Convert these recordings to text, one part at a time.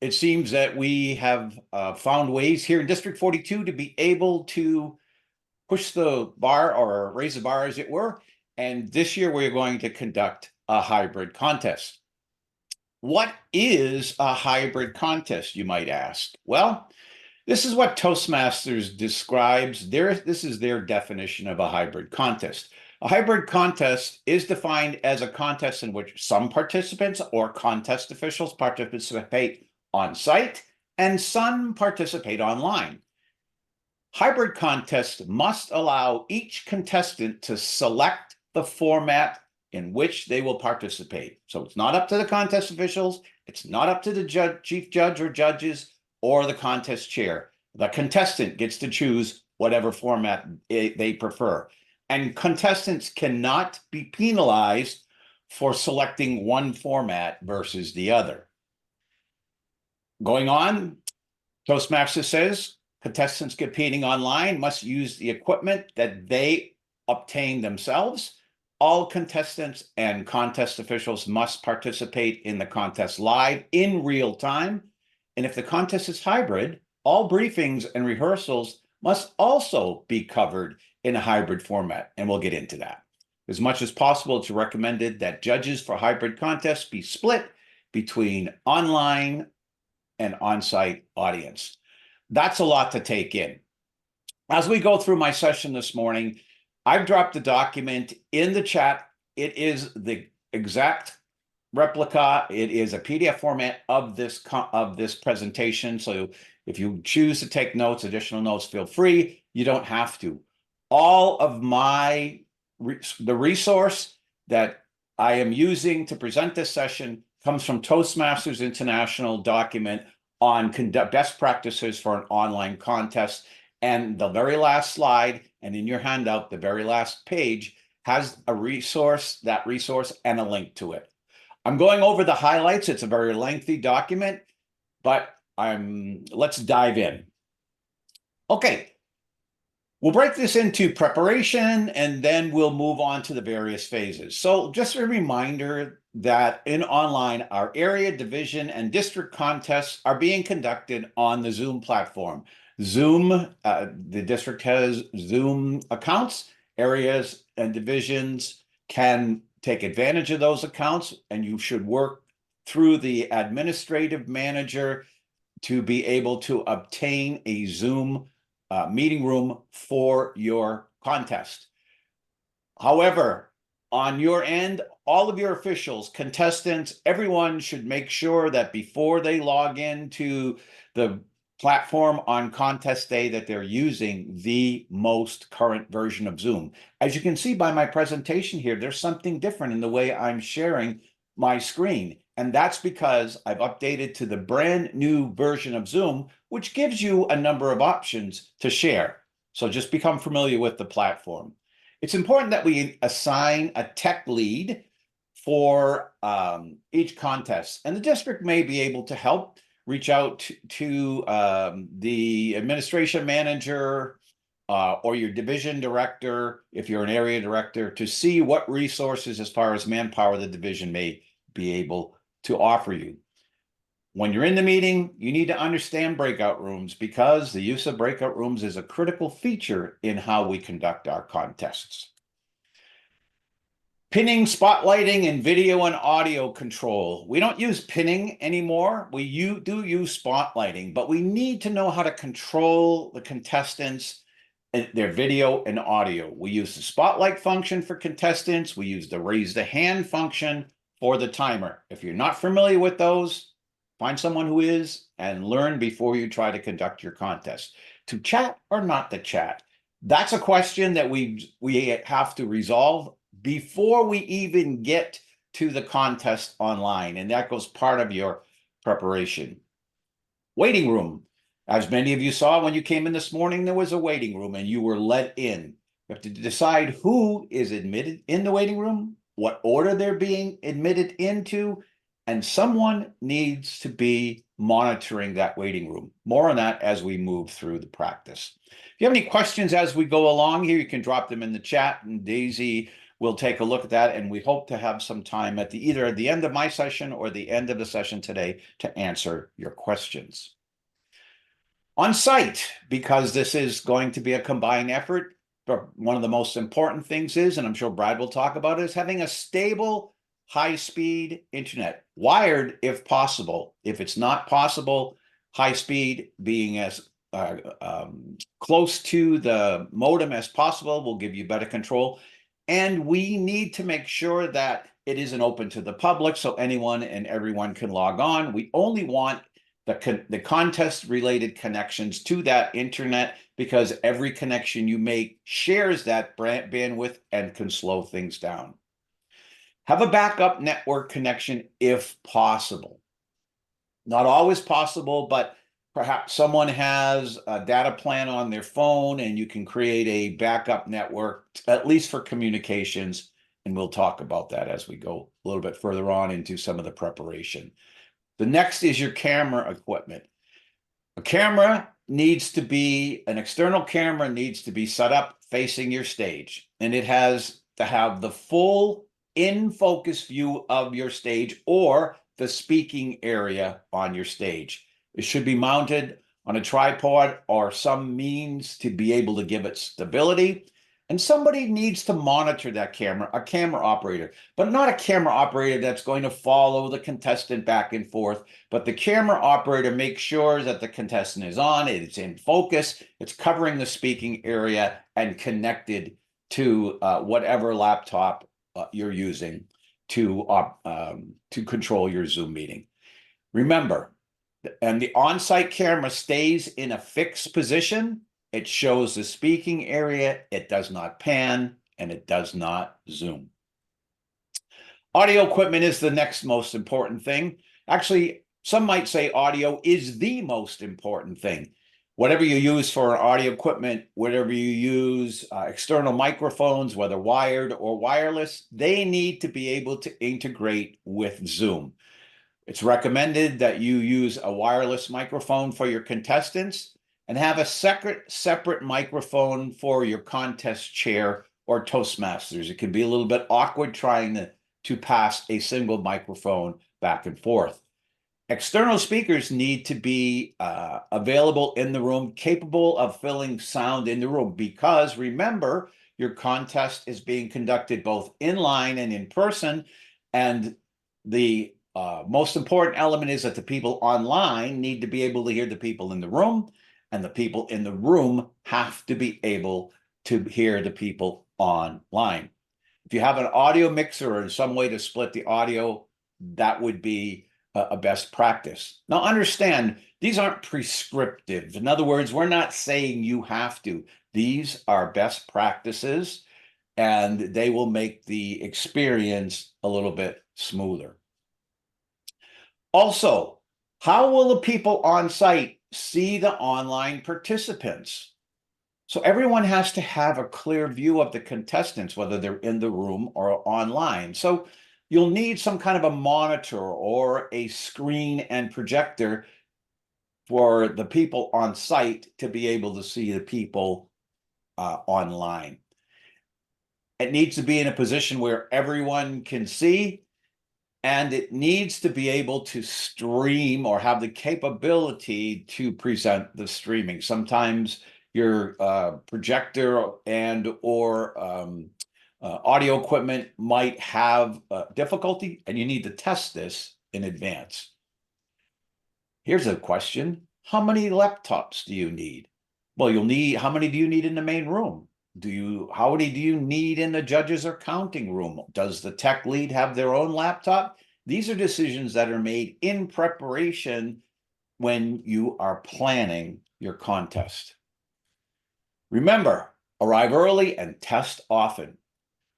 it seems that we have found ways here in District 42 to be able to push the bar or raise the bar, as it were. And this year we're going to conduct a hybrid contest. What is a hybrid contest, you might ask? Well, this is what Toastmasters describes. This is their definition of a hybrid contest. A hybrid contest is defined as a contest in which some participants or contest officials participate on site and some participate online. Hybrid contests must allow each contestant to select the format in which they will participate. So it's not up to the contest officials, it's not up to the chief judge or judges or the contest chair. The contestant gets to choose whatever format they prefer. And contestants cannot be penalized for selecting one format versus the other. Going on, Toastmasters says contestants competing online must use the equipment that they obtain themselves. All contestants and contest officials must participate in the contest live in real time. And if the contest is hybrid, all briefings and rehearsals must also be covered in a hybrid format, and we'll get into that. As much as possible, it's recommended that judges for hybrid contests be split between online and on-site audience. That's a lot to take in. As we go through my session this morning, I've dropped the document in the chat. It is the exact replica. It is a PDF format of this presentation. So if you choose to take notes, additional notes, feel free. You don't have to. All of the resource that I am using to present this session comes from Toastmasters International document on best practices for an online contest. And the very last slide, and in your handout, the very last page has a resource, and a link to it. I'm going over the highlights. It's a very lengthy document, but let's dive in. Okay, we'll break this into preparation, and then we'll move on to the various phases. So just a reminder that in online, our area, division, and district contests are being conducted on the Zoom platform. Zoom, the district has Zoom accounts. Areas and divisions can take advantage of those accounts, and you should work through the administrative manager to be able to obtain a Zoom meeting room for your contest. However, on your end, all of your officials, contestants, everyone should make sure that before they log into the platform on contest day that they're using the most current version of Zoom. As you can see by my presentation here, there's something different in the way I'm sharing my screen. And that's because I've updated to the brand new version of Zoom, which gives you a number of options to share. So just become familiar with the platform. It's important that we assign a tech lead for each contest, and the district may be able to help reach out to the administration manager or your division director, if you're an area director, to see what resources as far as manpower the division may be able to offer you. When you're in the meeting, you need to understand breakout rooms, because the use of breakout rooms is a critical feature in how we conduct our contests. Pinning, spotlighting, and video and audio control. We don't use pinning anymore. We do use spotlighting, but we need to know how to control the contestants, their video and audio. We use the spotlight function for contestants. We use the raise the hand function for the timer. If you're not familiar with those, find someone who is and learn before you try to conduct your contest. To chat or not to chat? That's a question that we have to resolve before we even get to the contest online, and that goes part of your preparation. Waiting room. As many of you saw when you came in this morning, there was a waiting room and you were let in. You have to decide who is admitted in the waiting room, what order they're being admitted into, and someone needs to be monitoring that waiting room. More on that as we move through the practice. If you have any questions as we go along here, you can drop them in the chat, and Daisy we'll take a look at that, and we hope to have some time at either at the end of my session or the end of the session today to answer your questions. On site, because this is going to be a combined effort, but one of the most important things is, and I'm sure Brad will talk about it, is having a stable, high-speed internet, wired if possible. If it's not possible, high speed being as close to the modem as possible will give you better control. And we need to make sure that it isn't open to the public so anyone and everyone can log on. We only want the contest-related connections to that internet, because every connection you make shares that bandwidth and can slow things down. Have a backup network connection if possible. Not always possible, but perhaps someone has a data plan on their phone and you can create a backup network, at least for communications. And we'll talk about that as we go a little bit further on into some of the preparation. The next is your camera equipment. A camera needs to be, an external camera needs to be set up facing your stage, and it has to have the full in-focus view of your stage or the speaking area on your stage. It should be mounted on a tripod or some means to be able to give it stability. And somebody needs to monitor that camera, a camera operator, but not a camera operator that's going to follow the contestant back and forth. But the camera operator makes sure that the contestant is on, it's in focus, it's covering the speaking area and connected to whatever laptop you're using to control your Zoom meeting. Remember, and the on-site camera stays in a fixed position. It shows the speaking area, it does not pan, and it does not zoom. Audio equipment is the next most important thing. Actually, some might say audio is the most important thing. Whatever you use for audio equipment, whatever you use, external microphones, whether wired or wireless, they need to be able to integrate with Zoom. It's recommended that you use a wireless microphone for your contestants and have a separate microphone for your contest chair or Toastmasters. It can be a little bit awkward trying to pass a single microphone back and forth. External speakers need to be available in the room, capable of filling sound in the room, because remember, your contest is being conducted both in-line and in person, and the most important element is that the people online need to be able to hear the people in the room, and the people in the room have to be able to hear the people online. If you have an audio mixer or some way to split the audio, that would be a best practice. Now understand, these aren't prescriptive. In other words, we're not saying you have to. These are best practices, and they will make the experience a little bit smoother. Also, how will the people on site see the online participants? So everyone has to have a clear view of the contestants, whether they're in the room or online. So you'll need some kind of a monitor or a screen and projector for the people on site to be able to see the people online. It needs to be in a position where everyone can see, and it needs to be able to stream or have the capability to present the streaming. Sometimes your projector and or audio equipment might have difficulty, and you need to test this in advance. Here's a question. How many laptops do you need? Well, you'll need, how many do you need in the main room? How many do you need in the judges or counting room? Does the tech lead have their own laptop? These are decisions that are made in preparation when you are planning your contest. Remember, arrive early and test often.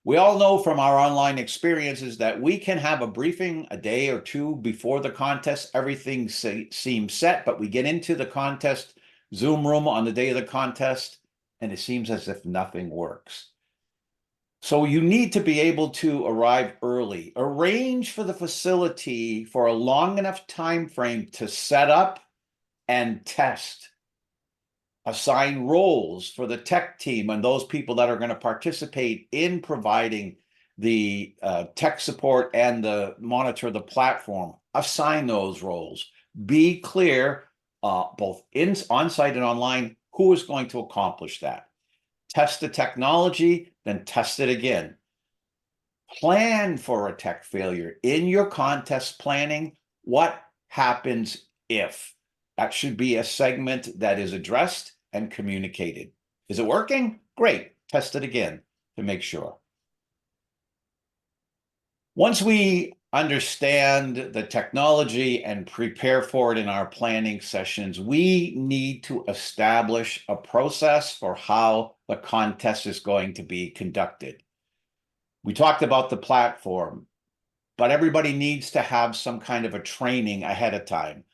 We all know from our online experiences that we can have a briefing a day or two before the contest. Everything seems set, but we get into the contest Zoom room on the day of the contest, and it seems as if nothing works. So you need to be able to arrive early. Arrange for the facility for a long enough time frame to set up and test. Assign roles for the tech team and those people that are going to participate in providing the tech support and the monitor the platform. Assign those roles. Be clear, both on-site and online, who is going to accomplish that. Test the technology, then test it again. Plan for a tech failure. In your contest planning, what happens if? That should be a segment that is addressed and communicated. Is it working? Great. Test it again to make sure. Once we understand the technology and prepare for it in our planning sessions, we need to establish a process for how the contest is going to be conducted. We talked about the platform, but everybody needs to have some kind of a training ahead of time.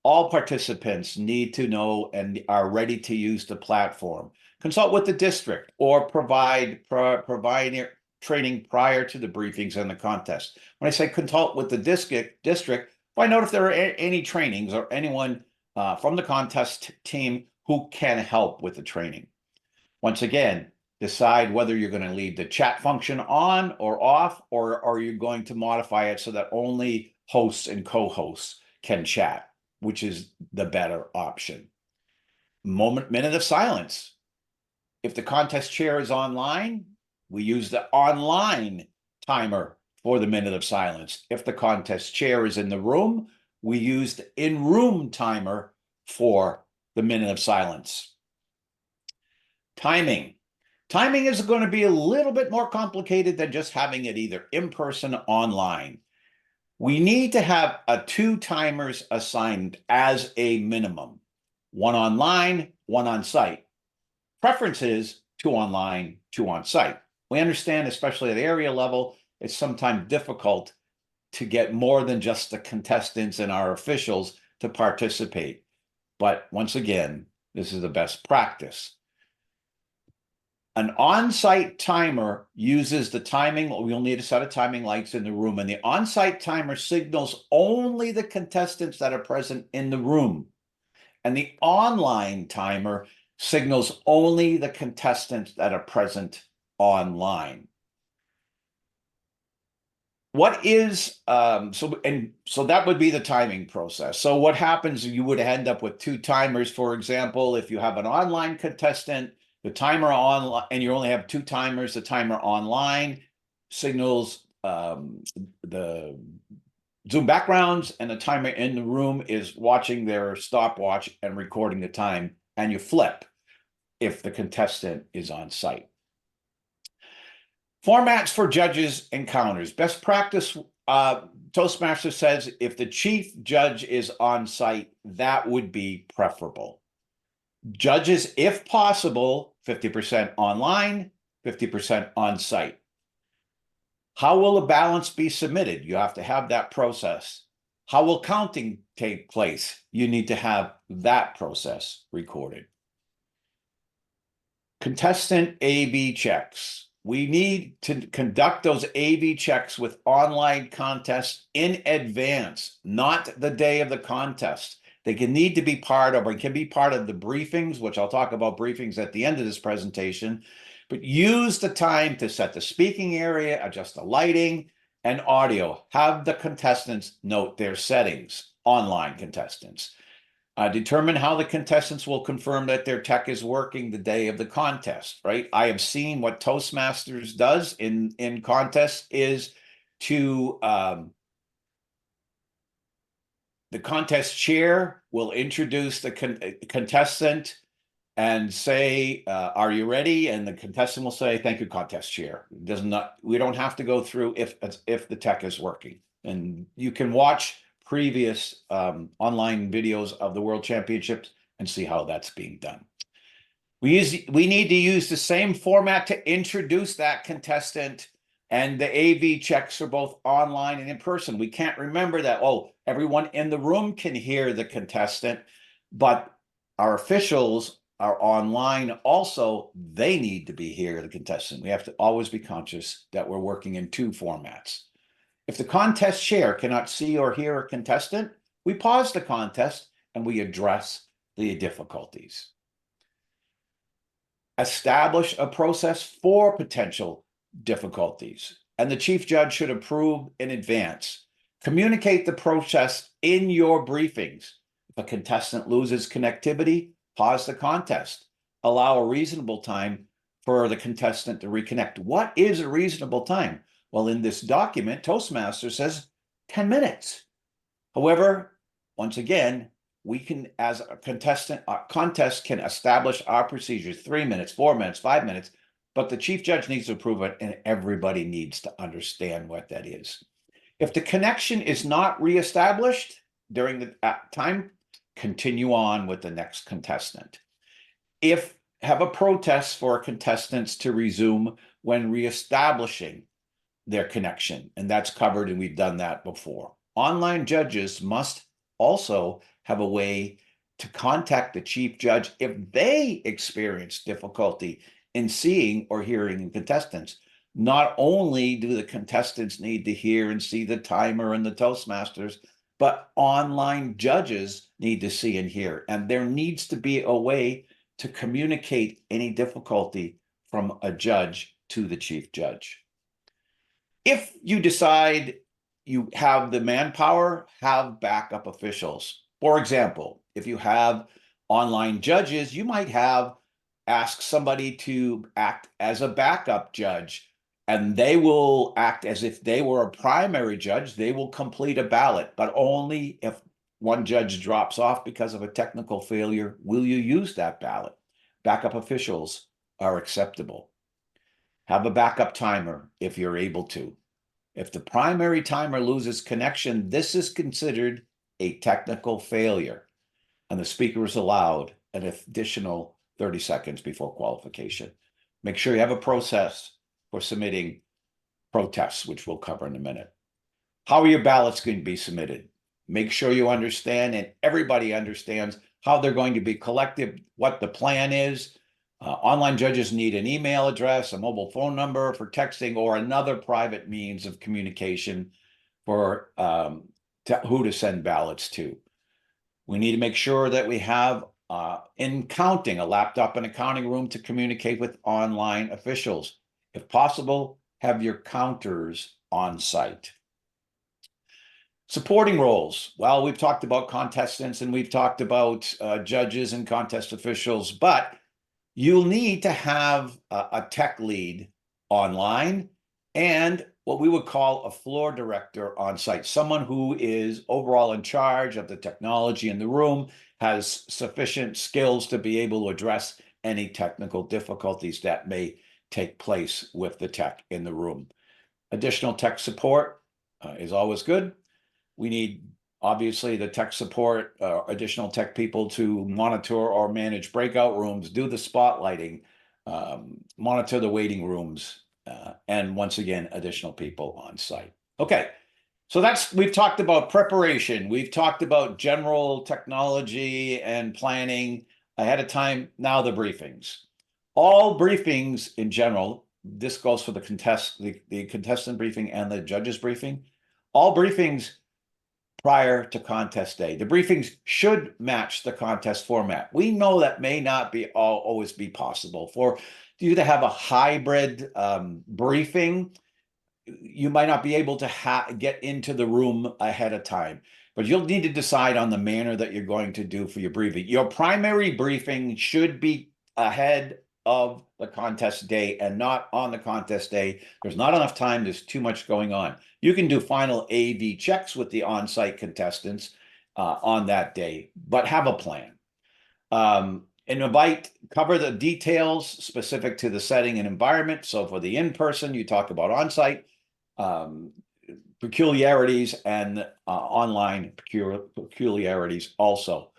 All participants need to know and are ready to use the platform. Consult with the district or provide training prior to the briefings and the contest. When I say consult with the district, find out if there are any trainings or anyone from the contest team who can help with the training. Once again, decide whether you're going to leave the chat function on or off, or are you going to modify it so that only hosts and co-hosts can chat, which is the better option. Minute of silence. If the contest chair is online, we use the online timer for the minute of silence. If the contest chair is in the room, we use the in-room timer for the minute of silence. Timing. Timing is going to be a little bit more complicated than just having it either in person or online. We need to have 2 timers assigned as a minimum. 1 online, 1 on site. Preference is 2 online, 2 on site. We understand, especially at area level, it's sometimes difficult to get more than just the contestants and our officials to participate. But once again, this is the best practice. An on-site timer uses the timing. We'll need a set of timing lights in the room, and the on-site timer signals only the contestants that are present in the room. And the online timer signals only the contestants that are present online. What is so that would be the timing process. So what happens, you would end up with 2 timers. For example, if you have an online contestant, the timer online, and you only have 2 timers, the timer online signals the Zoom backgrounds, and the timer in the room is watching their stopwatch and recording the time, and you flip if the contestant is on site. Formats for judges encounters. Best practice, Toastmasters says if the chief judge is on site, that would be preferable. Judges, if possible, 50% online, 50% on site. How will a balance be submitted? You have to have that process. How will counting take place? You need to have that process recorded. Contestant A/B checks. We need to conduct those A/B checks with online contests in advance, not the day of the contest. They can need to be part of, or can be part of the briefings, which I'll talk about briefings at the end of this presentation, but use the time to set the speaking area, adjust the lighting and audio, have the contestants note their settings, online contestants. Determine how the contestants will confirm that their tech is working the day of the contest, right? I have seen what Toastmasters does in contests is to, the contest chair will introduce the contestant and say, are you ready? And the contestant will say, thank you, contest chair. We don't have to go through if the tech is working. And you can watch previous online videos of the World Championships and see how that's being done. We need to use the same format to introduce that contestant, and the AV checks are both online and in person. We can't remember that, oh, everyone in the room can hear the contestant, but our officials are online also. They need to be here, the contestant. We have to always be conscious that we're working in 2 formats. If the contest chair cannot see or hear a contestant, we pause the contest and we address the difficulties. Establish a process for potential difficulties. and the chief judge should approve in advance. Communicate the process in your briefings. If a contestant loses connectivity, pause the contest. Allow a reasonable time for the contestant to reconnect. What is a reasonable time? Well, in this document, Toastmasters says 10 minutes. However, once again, we can, as a contestant, a contest can establish our procedures, 3 minutes, 4 minutes, 5 minutes, but the chief judge needs to approve it, and everybody needs to understand what that is. If the connection is not reestablished during the time, continue on with the next contestant. If have a protest for contestants to resume when reestablishing their connection, and that's covered, and we've done that before. Online judges must also have a way to contact the chief judge if they experience difficulty in seeing or hearing contestants. Not only do the contestants need to hear and see the timer and the Toastmasters, but online judges need to see and hear. And there needs to be a way to communicate any difficulty from a judge to the chief judge. If you decide you have the manpower, have backup officials. For example, if you have online judges, you might ask somebody to act as a backup judge, and they will act as if they were a primary judge. They will complete a ballot, but only if one judge drops off because of a technical failure will you use that ballot. Backup officials are acceptable. Have a backup timer if you're able to. If the primary timer loses connection, this is considered a technical failure, and the speaker is allowed an additional 30 seconds before qualification. Make sure you have a process for submitting protests, which we'll cover in a minute. How are your ballots going to be submitted? Make sure you understand, and everybody understands, how they're going to be collected, what the plan is. Online judges need an email address, a mobile phone number for texting, or another private means of communication for who to send ballots to. We need to make sure that we have, in counting, a laptop in a counting room to communicate with online officials. If possible, have your counters on site. Supporting roles. Well, we've talked about contestants and we've talked about judges and contest officials, but you'll need to have a tech lead online and what we would call a floor director on site, someone who is overall in charge of the technology in the room, has sufficient skills to be able to address any technical difficulties that may take place with the tech in the room. Additional tech support is always good. We need, obviously, the tech support, additional tech people to monitor or manage breakout rooms, do the spotlighting, monitor the waiting rooms, and once again, additional people on site. Okay, so we've talked about preparation. We've talked about general technology and planning ahead of time. Now the briefings. All briefings in general, this goes for the contestant briefing and the judge's briefing. All briefings prior to contest day. The briefings should match the contest format. We know that may not always be possible. For you to have a hybrid briefing, you might not be able to get into the room ahead of time, but you'll need to decide on the manner that you're going to do for your briefing. Your primary briefing should be ahead of the contest day and not on the contest day. There's not enough time. There's too much going on. You can do final AV checks with the on-site contestants on that day, but have a plan. And cover the details specific to the setting and environment. So for the in-person, you talk about on-site peculiarities and online peculiarities also.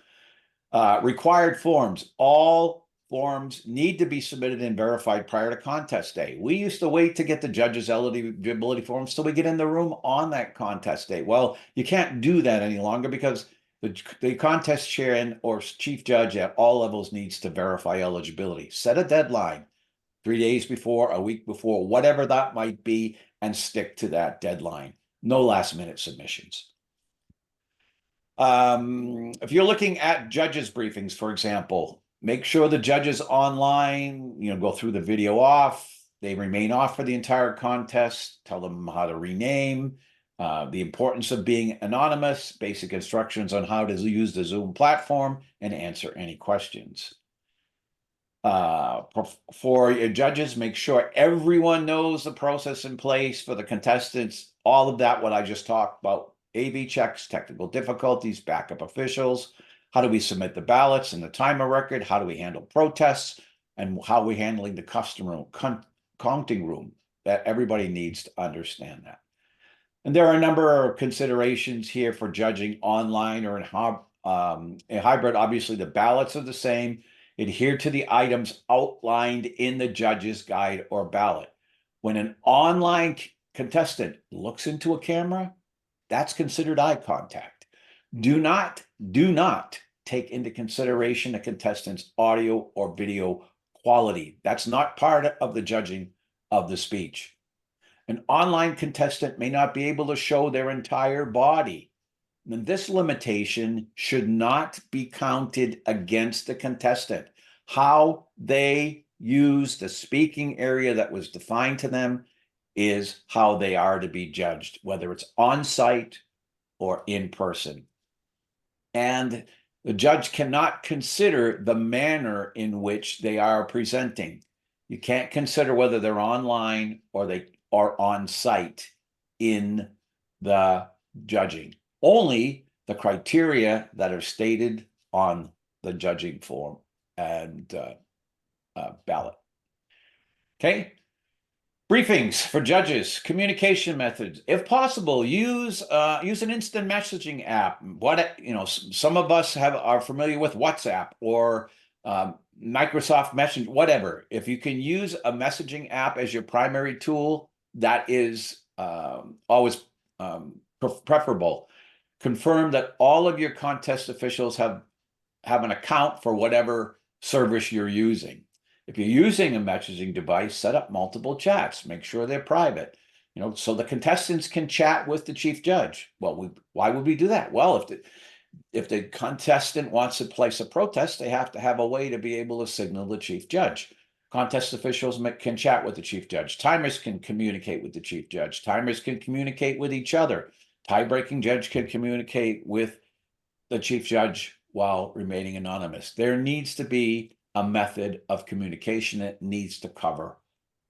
Required forms. All forms need to be submitted and verified prior to contest day. We used to wait to get the judges' eligibility forms till we get in the room on that contest day. Well, you can't do that any longer because the contest chair or chief judge at all levels needs to verify eligibility. Set a deadline 3 days before, a week before, whatever that might be, and stick to that deadline. No last-minute submissions. If you're looking at judges' briefings, for example, make sure the judges online, go through the video off, they remain off for the entire contest, tell them how to rename, the importance of being anonymous, basic instructions on how to use the Zoom platform, and answer any questions. For your judges, make sure everyone knows the process in place for the contestants. All of that, what I just talked about, AV checks, technical difficulties, backup officials, how do we submit the ballots and the timer record, how do we handle protests, and how are we handling the customer counting room. That everybody needs to understand that. And there are a number of considerations here for judging online or in hybrid. Obviously, the ballots are the same. Adhere to the items outlined in the judge's guide or ballot. When an online contestant looks into a camera, that's considered eye contact. Do not take into consideration a contestant's audio or video quality. That's not part of the judging of the speech. An online contestant may not be able to show their entire body. And this limitation should not be counted against the contestant. How they use the speaking area that was defined to them is how they are to be judged, whether it's on site or in person. And the judge cannot consider the manner in which they are presenting. You can't consider whether they're online or they are on site in the judging. Only the criteria that are stated on the judging form and ballot. Okay. Briefings for judges, communication methods. If possible, use an instant messaging app. Some of us are familiar with WhatsApp or Microsoft Messenger, whatever. If you can use a messaging app as your primary tool, that is always preferable. Confirm that all of your contest officials have an account for whatever service you're using. If you're using a messaging device, set up multiple chats. Make sure they're private, so the contestants can chat with the chief judge. Well, why would we do that? Well, if the contestant wants to place a protest, they have to have a way to be able to signal the chief judge. Contest officials can chat with the chief judge. Timers can communicate with the chief judge. Timers can communicate with each other. Tie-breaking judge can communicate with the chief judge while remaining anonymous. There needs to be a method of communication that needs to cover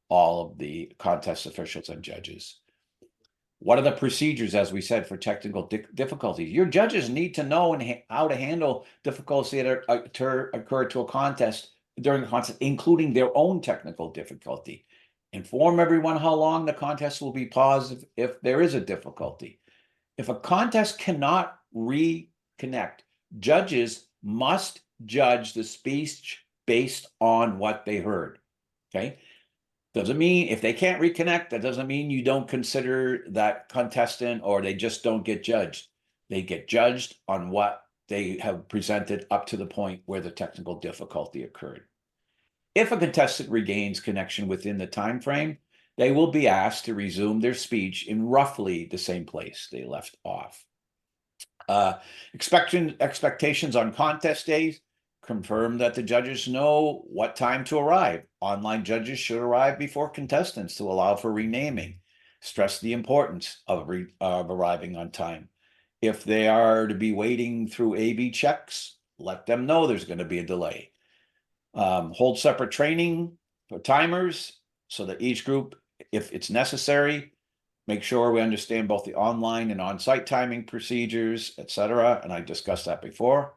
all of the contest officials and judges. What are the procedures, as we said, for technical difficulties? Your judges need to know how to handle difficulties that occur to a contest during the contest, including their own technical difficulty. Inform everyone how long the contest will be paused if there is a difficulty. If a contest cannot reconnect, judges must judge the speech based on what they heard. Okay. Doesn't mean if they can't reconnect, that doesn't mean you don't consider that contestant or they just don't get judged. They get judged on what they have presented up to the point where the technical difficulty occurred. If a contestant regains connection within the time frame, they will be asked to resume their speech in roughly the same place they left off. Expectations on contest days. Confirm that the judges know what time to arrive. Online judges should arrive before contestants to allow for renaming. Stress the importance of arriving on time. If they are to be waiting through AV checks, let them know there's going to be a delay. Hold separate training for timers so that each group, if it's necessary, make sure we understand both the online and on-site timing procedures, etc. And I discussed that before.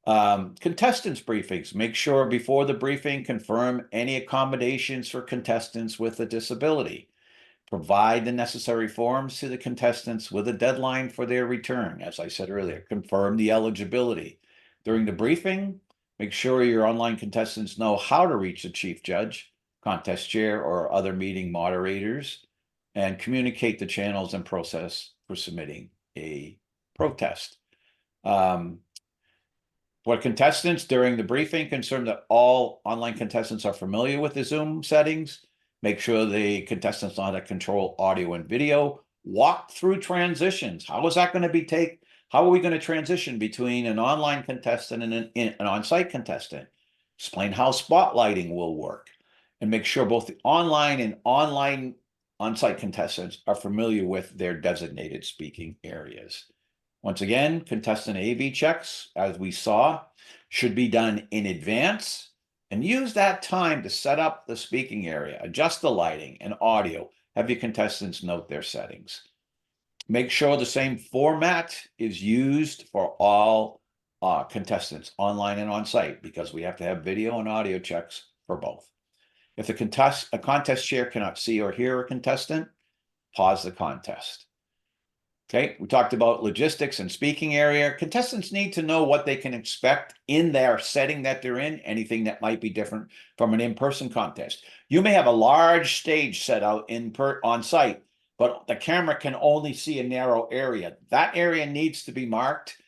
Contestants briefings. Make sure before the briefing, confirm any accommodations for contestants with a disability. Provide the necessary forms to the contestants with a deadline for their return. As I said earlier, confirm the eligibility. During the briefing, make sure your online contestants know how to reach the chief judge, contest chair, or other meeting moderators, and communicate the channels and process for submitting a protest. For contestants during the briefing, confirm that all online contestants are familiar with the Zoom settings. Make sure the contestants know how to control audio and video. Walk through transitions. How is that going to be How are we going to transition between an online contestant and an on-site contestant? Explain how spotlighting will work. and make sure both the online and online on-site contestants are familiar with their designated speaking areas. Once again, contestant AV checks, as we saw, should be done in advance, and use that time to set up the speaking area, adjust the lighting and audio, have your contestants note their settings. Make sure the same format is used for all contestants, online and on-site, because we have to have video and audio checks for both. If a contest chair cannot see or hear a contestant, pause the contest. Okay, we talked about logistics and speaking area. Contestants need to know what they can expect in their setting that they're in, anything that might be different from an in-person contest. You may have a large stage set out on site, but the camera can only see a narrow area. That area needs to be marked,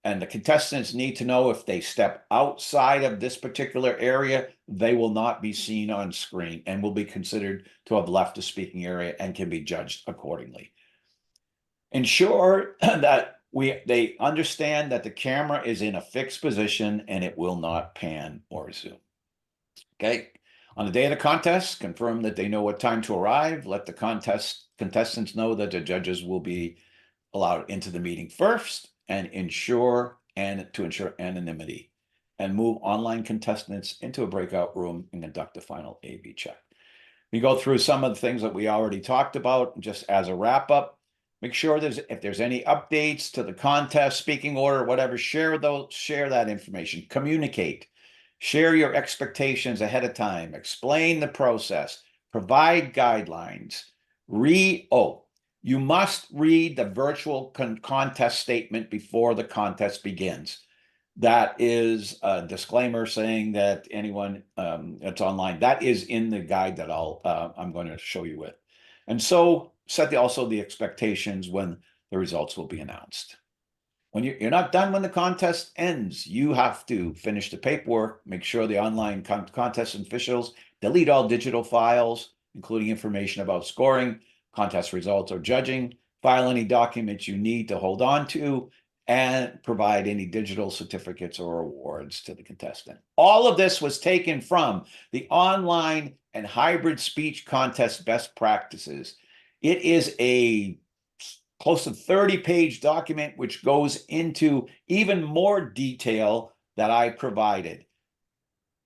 and the contestants need to know if they step outside of this particular area, they will not be seen on screen and will be considered to have left the speaking area and can be judged accordingly. Ensure that they understand that the camera is in a fixed position and it will not pan or zoom. Okay. On the day of the contest, confirm that they know what time to arrive. Let the contestants know that the judges will be allowed into the meeting first, and to ensure anonymity, and move online contestants into a breakout room and conduct a final AV check. We go through some of the things that we already talked about just as a wrap up. Make sure if there's any updates to the contest, speaking order, whatever, share that information, communicate, share your expectations ahead of time, explain the process, provide guidelines, you must read the virtual contest statement before the contest begins. That is a disclaimer saying that anyone that's online, that is in the guide that I'm going to show you with. And so set also the expectations when the results will be announced. When you're not done when the contest ends, you have to finish the paperwork, make sure the online contest officials delete all digital files, including information about scoring, contest results, or judging, file any documents you need to hold on to, and provide any digital certificates or awards to the contestant. All of this was taken from the online and hybrid speech contest best practices. It is a close to 30-page document which goes into even more detail that I provided.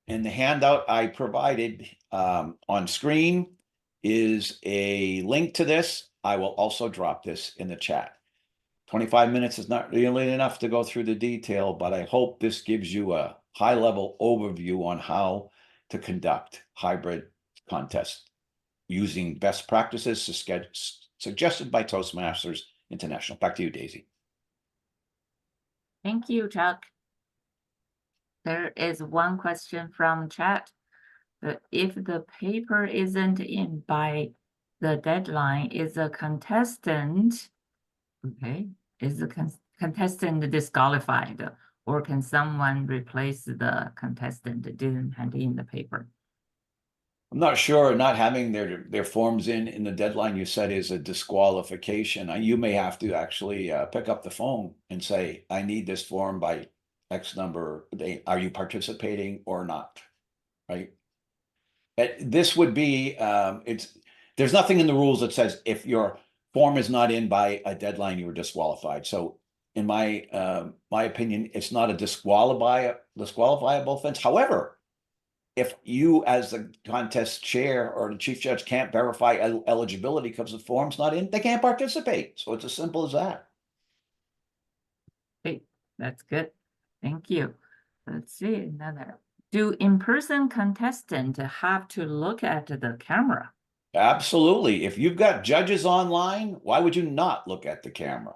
And the handout I provided on screen is a link to this. I will also drop this in the chat. 25 minutes is not really enough to go through the detail, but I hope this gives you a high-level overview on how to conduct hybrid contests using best practices suggested by Toastmasters International. Back to you, Daisy. Thank you, Chuck. There is one question from chat. If the paper isn't in by the deadline, is a contestant, is the contestant disqualified, or can someone replace the contestant that didn't hand in the paper? I'm not sure. Not having their forms in the deadline you said is a disqualification. You may have to actually pick up the phone and say, I need this form by X number. Are you participating or not? Right. This would be there's nothing in the rules that says if your form is not in by a deadline, you were disqualified. So in my opinion, it's not a disqualifiable offense. However, if you as the contest chair or the chief judge can't verify eligibility because the form's not in, they can't participate. So it's as simple as that. Okay, that's good. Thank you. Let's see another. Do in-person contestants have to look at the camera? Absolutely. If you've got judges online, why would you not look at the camera?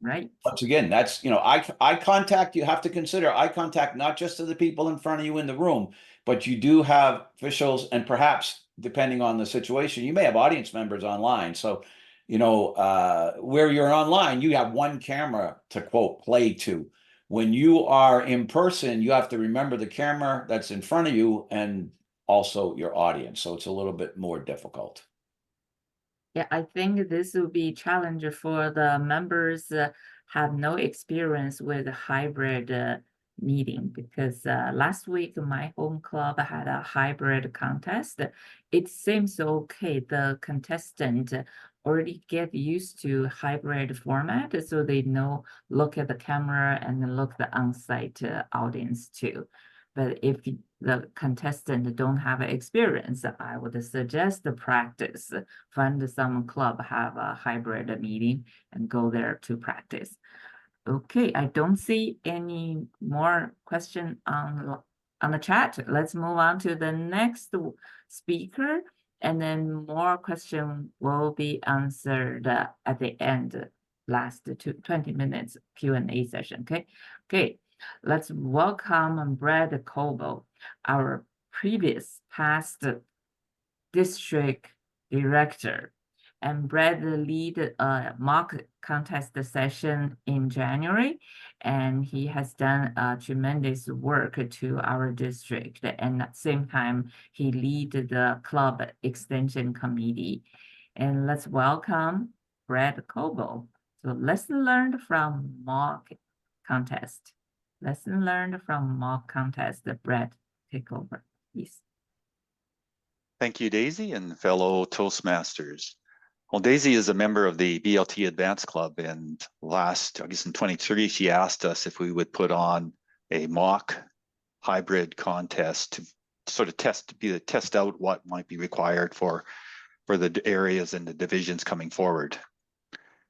Right. Once again, that's, eye contact, you have to consider eye contact, not just to the people in front of you in the room, but you do have officials, and perhaps depending on the situation, you may have audience members online. So, where you're online, you have one camera to quote, play to. When you are in person, you have to remember the camera that's in front of you and also your audience. So it's a little bit more difficult. Yeah, I think this will be a challenge for the members have no experience with hybrid meeting because last week my home club had a hybrid contest. It seems okay. The contestant already get used to hybrid format, so they know look at the camera and look the on-site audience too. But if the contestant don't have experience, I would suggest the practice. Find some club have a hybrid meeting and go there to practice. Okay, I don't see any more question on the chat. Let's move on to the next speaker, and then more question will be answered at the end, last 20 minutes Q&A session. Okay, let's welcome Brad Coble, our previous past district director. And Brad lead a mock contest session in January, and he has done tremendous work to our district. And at the same time, he lead the club extension committee. And let's welcome Brad Coble. So lesson learned from mock contest. Lesson learned from mock contest. Brad, take over, please. Thank you, Daisy, and fellow Toastmasters. Well, Daisy is a member of the BLT Advanced Club, and last, I guess in 23, she asked us if we would put on a mock hybrid contest to sort of test out what might be required for the areas and the divisions coming forward.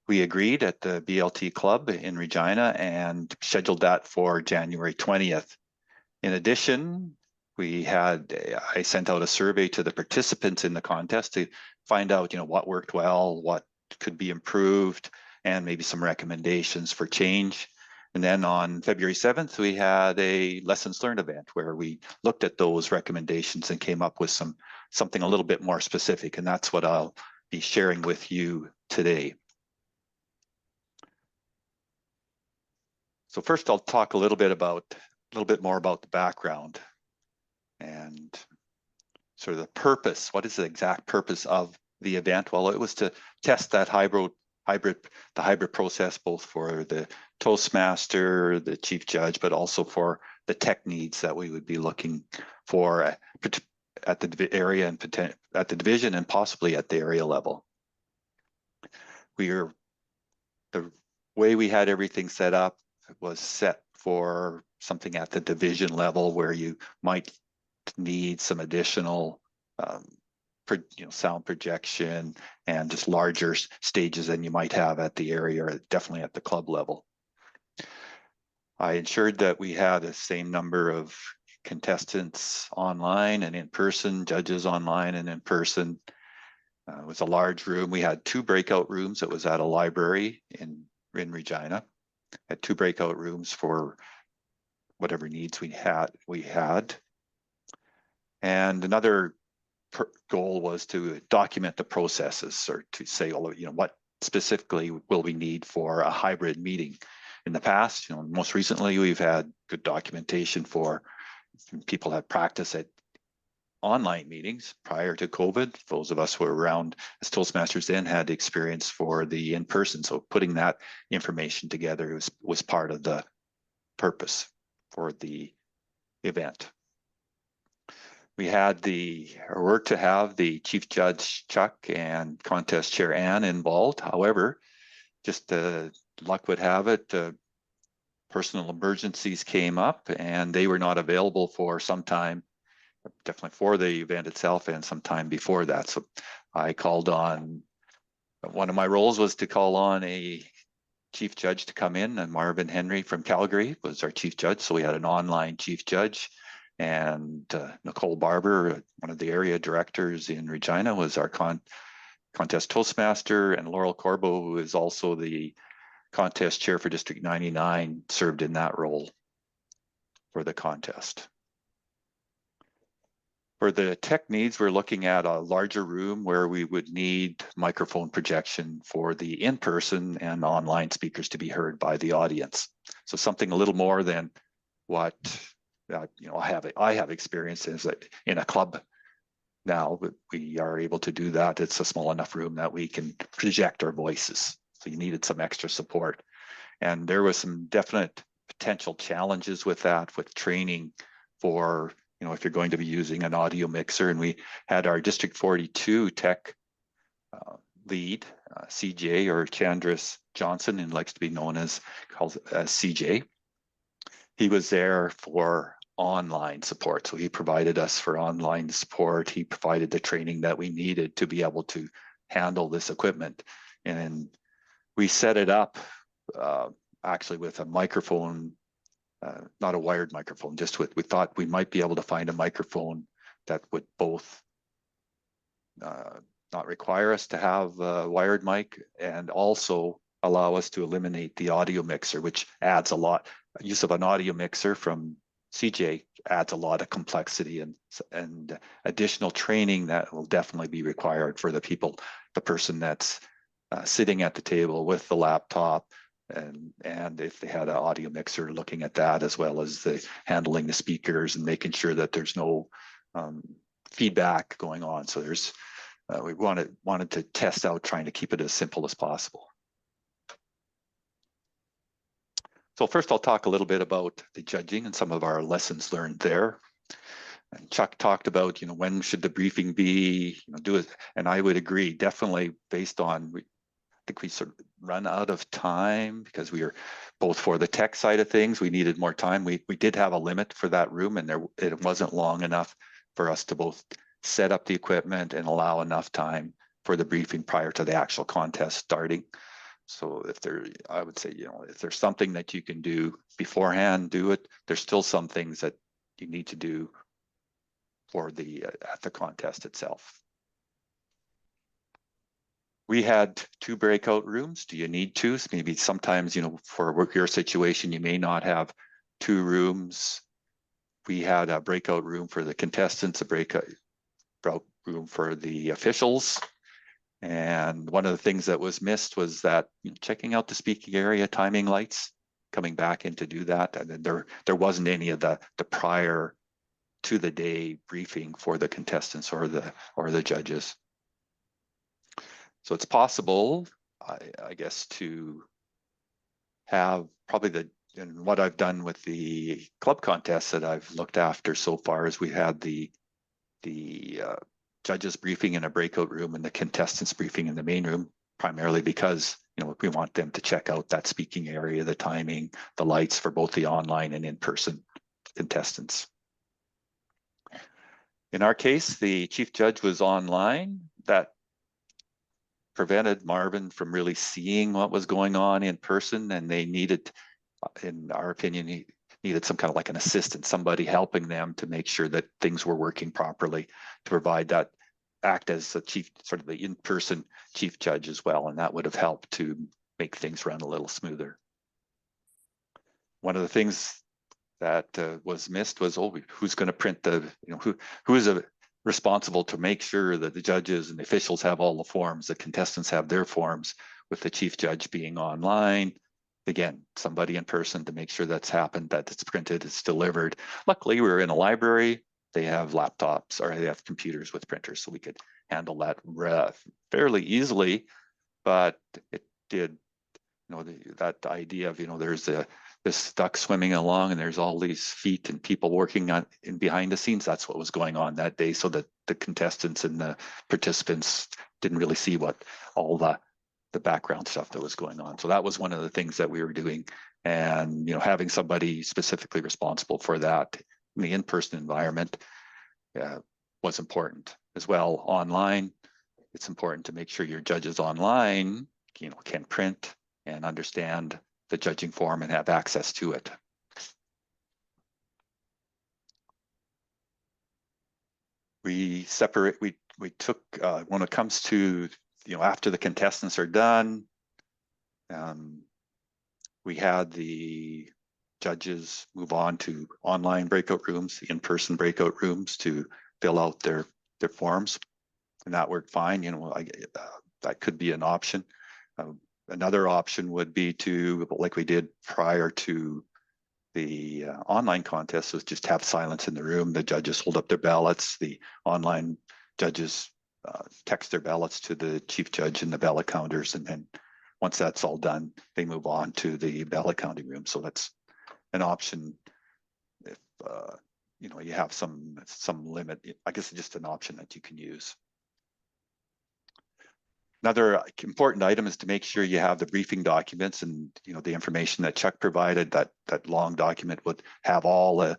We agreed at the BLT Club in Regina and scheduled that for January 20th. In addition, I sent out a survey to the participants in the contest to find out, what worked well, what could be improved, and maybe some recommendations for change. And then on February 7th, we had a lessons learned event where we looked at those recommendations and came up with something a little bit more specific. And that's what I'll be sharing with you today. So first, I'll talk a little bit more about the background and sort of the purpose. What is the exact purpose of the event? Well, it was to test that hybrid process, both for the Toastmaster, the chief judge, but also for the tech needs that we would be looking for at the area and at the division and possibly at the area level. The way we had everything set up was set for something at the division level where you might need some additional sound projection and just larger stages than you might have at the area or definitely at the club level. I ensured that we had the same number of contestants online and in person, judges online and in person. It was a large room. We had 2 breakout rooms. It was at a library in Regina. Had 2 breakout rooms for whatever needs we had. And another goal was to document the processes, or to say, what specifically will we need for a hybrid meeting. In the past, most recently, we've had good documentation for people have practiced at online meetings prior to COVID. Those of us who were around as Toastmasters then had experience for the in-person. So putting that information together was part of the purpose for the event. We had work to have the Chief Judge Chuck and Contest Chair Ann involved. However, just luck would have it, personal emergencies came up and they were not available for some time, definitely for the event itself and some time before that. So I called on, one of my roles was to call on a chief judge to come in, and Marvin Henry from Calgary was our chief judge. So we had an online chief judge. And Nicole Barber, one of the area directors in Regina, was our contest Toastmaster, and Laurel Corbo, who is also the contest chair for District 99, served in that role for the contest. For the tech needs, we're looking at a larger room where we would need microphone projection for the in-person and online speakers to be heard by the audience. So something a little more than what I have experience in a club now, but we are able to do that. It's a small enough room that we can project our voices. So you needed some extra support. And there was some definite potential challenges with that, with training for, if you're going to be using an audio mixer. And we had our District 42 tech lead, CJ, or Chandris Johnson, and likes to be known as CJ. He was there for online support. So he provided us for online support. He provided the training that we needed to be able to handle this equipment. And we set it up actually with a microphone, not a wired microphone, just with, we thought we might be able to find a microphone that would both not require us to have a wired mic and also allow us to eliminate the audio mixer, which adds a lot. Use of an audio mixer from CJ adds a lot of complexity and additional training that will definitely be required for the person that's sitting at the table with the laptop, and if they had an audio mixer, looking at that, as well as handling the speakers and making sure that there's no feedback going on. So we wanted to test out trying to keep it as simple as possible. So first I'll talk a little bit about the judging and some of our lessons learned there. And Chuck talked about, when should the briefing be, do it. And I would agree, definitely based on, I think we sort of run out of time because we were both for the tech side of things, we needed more time. We did have a limit for that room, and it wasn't long enough for us to both set up the equipment and allow enough time for the briefing prior to the actual contest starting. So I would say, if there's something that you can do beforehand, do it. There's still some things that you need to do for at the contest itself. We had 2 breakout rooms. Do you need 2? So maybe sometimes, for your situation, you may not have 2 rooms. We had a breakout room for the contestants, a breakout room for the officials. And one of the things that was missed was that checking out the speaking area timing lights, coming back in to do that. And then there wasn't any of the prior to the day briefing for the contestants or the judges. So it's possible, I guess, to have probably and what I've done with the club contests that I've looked after so far is we had the judges briefing in a breakout room and the contestants briefing in the main room, primarily because we want them to check out that speaking area, the timing, the lights for both the online and in-person contestants. In our case, the chief judge was online. That prevented Marvin from really seeing what was going on in person, and they needed, in our opinion, he needed some kind of like an assistant, somebody helping them to make sure that things were working properly, to provide that, act as the chief, sort of the in-person chief judge as well, and that would have helped to make things run a little smoother. One of the things that was missed was, who's going to print who is responsible to make sure that the judges and the officials have all the forms, the contestants have their forms, with the chief judge being online. Again, somebody in person to make sure that's happened, that it's printed, it's delivered. Luckily, we were in a library. They have laptops, or they have computers with printers, so we could handle that fairly easily. But it did, that idea of, there's this duck swimming along and there's all these feet and people working in behind the scenes. That's what was going on that day, so that the contestants and the participants didn't really see what all the background stuff that was going on. So that was one of the things that we were doing, and having somebody specifically responsible for that in the in-person environment was important as well. Online, it's important to make sure your judges online can print and understand the judging form and have access to it. We took, when it comes to, after the contestants are done, we had the judges move on to online breakout rooms, in-person breakout rooms, to fill out their forms, and that worked fine. That could be an option. Another option would be to, like we did prior to the online contest, was just have silence in the room. The judges hold up their ballots. The online judges text their ballots to the chief judge and the ballot counters, and then once that's all done, they move on to the ballot counting room. So that's an option if you know, you have some limit. I guess it's just an option that you can use. Another important item is to make sure you have the briefing documents, and you know, the information that Chuck provided, that long document would have all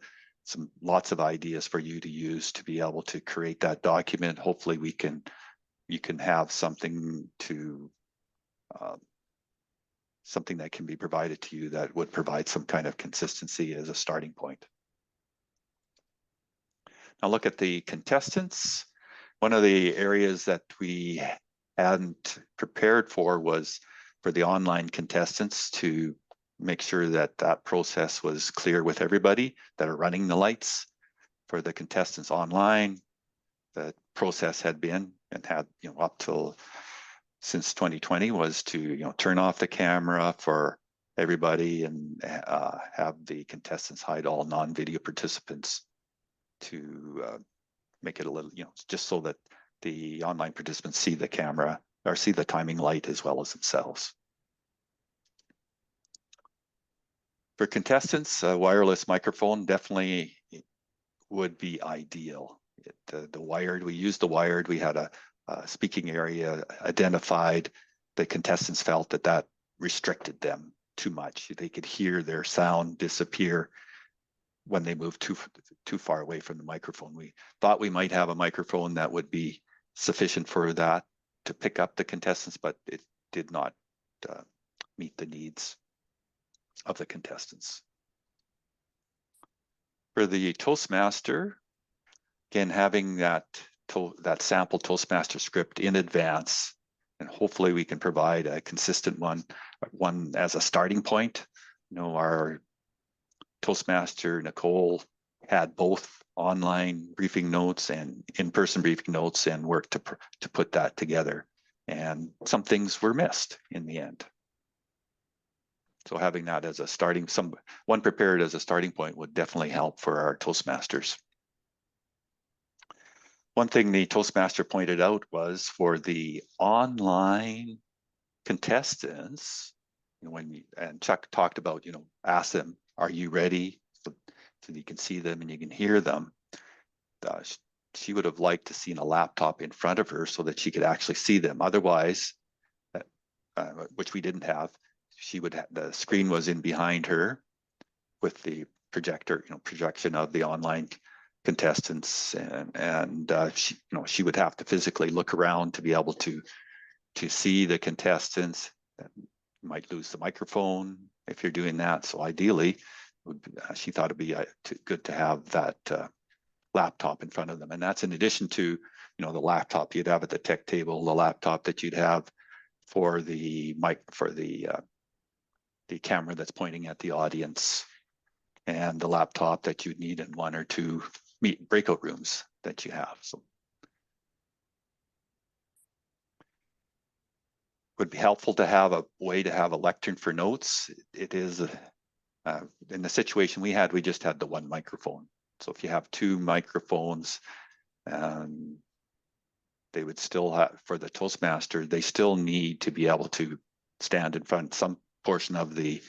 lots of ideas for you to use to be able to create that document. Hopefully you can have something to something that can be provided to you that would provide some kind of consistency as a starting point. Now look at the contestants. One of the areas that we hadn't prepared for was for the online contestants, to make sure that that process was clear with everybody that are running the lights. For the contestants online, the process had been and had, you know, up till since 2020 was to, you know, turn off the camera for everybody and have the contestants hide all non-video participants to make it a little, you know, just so that the online participants see the camera or see the timing light as well as themselves. For contestants, a wireless microphone definitely would be ideal. We used the wired, we had a speaking area identified. The contestants felt that restricted them too much. They could hear their sound disappear when they moved too far away from the microphone. We thought we might have a microphone that would be sufficient for that to pick up the contestants, but it did not meet the needs of the contestants. For the Toastmaster, again, having that sample Toastmaster script in advance, and hopefully we can provide a consistent one as a starting point. You know, our Toastmaster, Nicole, had both online briefing notes and in-person briefing notes and worked to put that together. And some things were missed in the end. So having that as a one prepared as a starting point would definitely help for our Toastmasters. One thing the Toastmaster pointed out was for the online contestants, you know, and Chuck talked about, you know, ask them, are you ready? So you can see them and you can hear them. She would have liked to seen a laptop in front of her so that she could actually see them. Otherwise, which we didn't have, the screen was in behind her with the projector, you know, projection of the online contestants, and she, you know, she would have to physically look around to be able to see the contestants. You might lose the microphone if you're doing that. So ideally, she thought it'd be good to have that laptop in front of them, and that's in addition to, you know, the laptop you'd have at the tech table, the laptop that you'd have for the camera that's pointing at the audience, and the laptop that you'd need in one or two breakout rooms that you have. So would be helpful to have a way to have a lectern for notes. It is in the situation we had, we just had the one microphone. So if you have two microphones, they would still have, for the Toastmaster, they still need to be able to stand in front some portion of the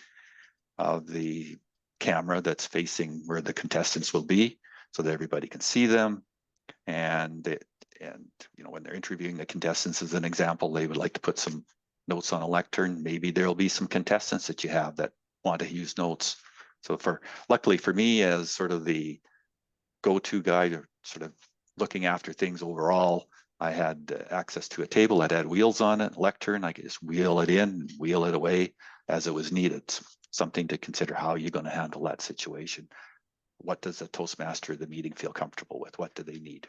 camera that's facing where the contestants will be, so that everybody can see them. And you know, when they're interviewing the contestants, as an example, they would like to put some notes on a lectern. Maybe there'll be some contestants that you have that want to use notes. So luckily for me, as sort of the go-to guy, to sort of looking after things overall, I had access to a table that had wheels on it, lectern. I could just wheel it in, wheel it away as it was needed. Something to consider how you're going to handle that situation. What does the Toastmaster of the meeting feel comfortable with? What do they need?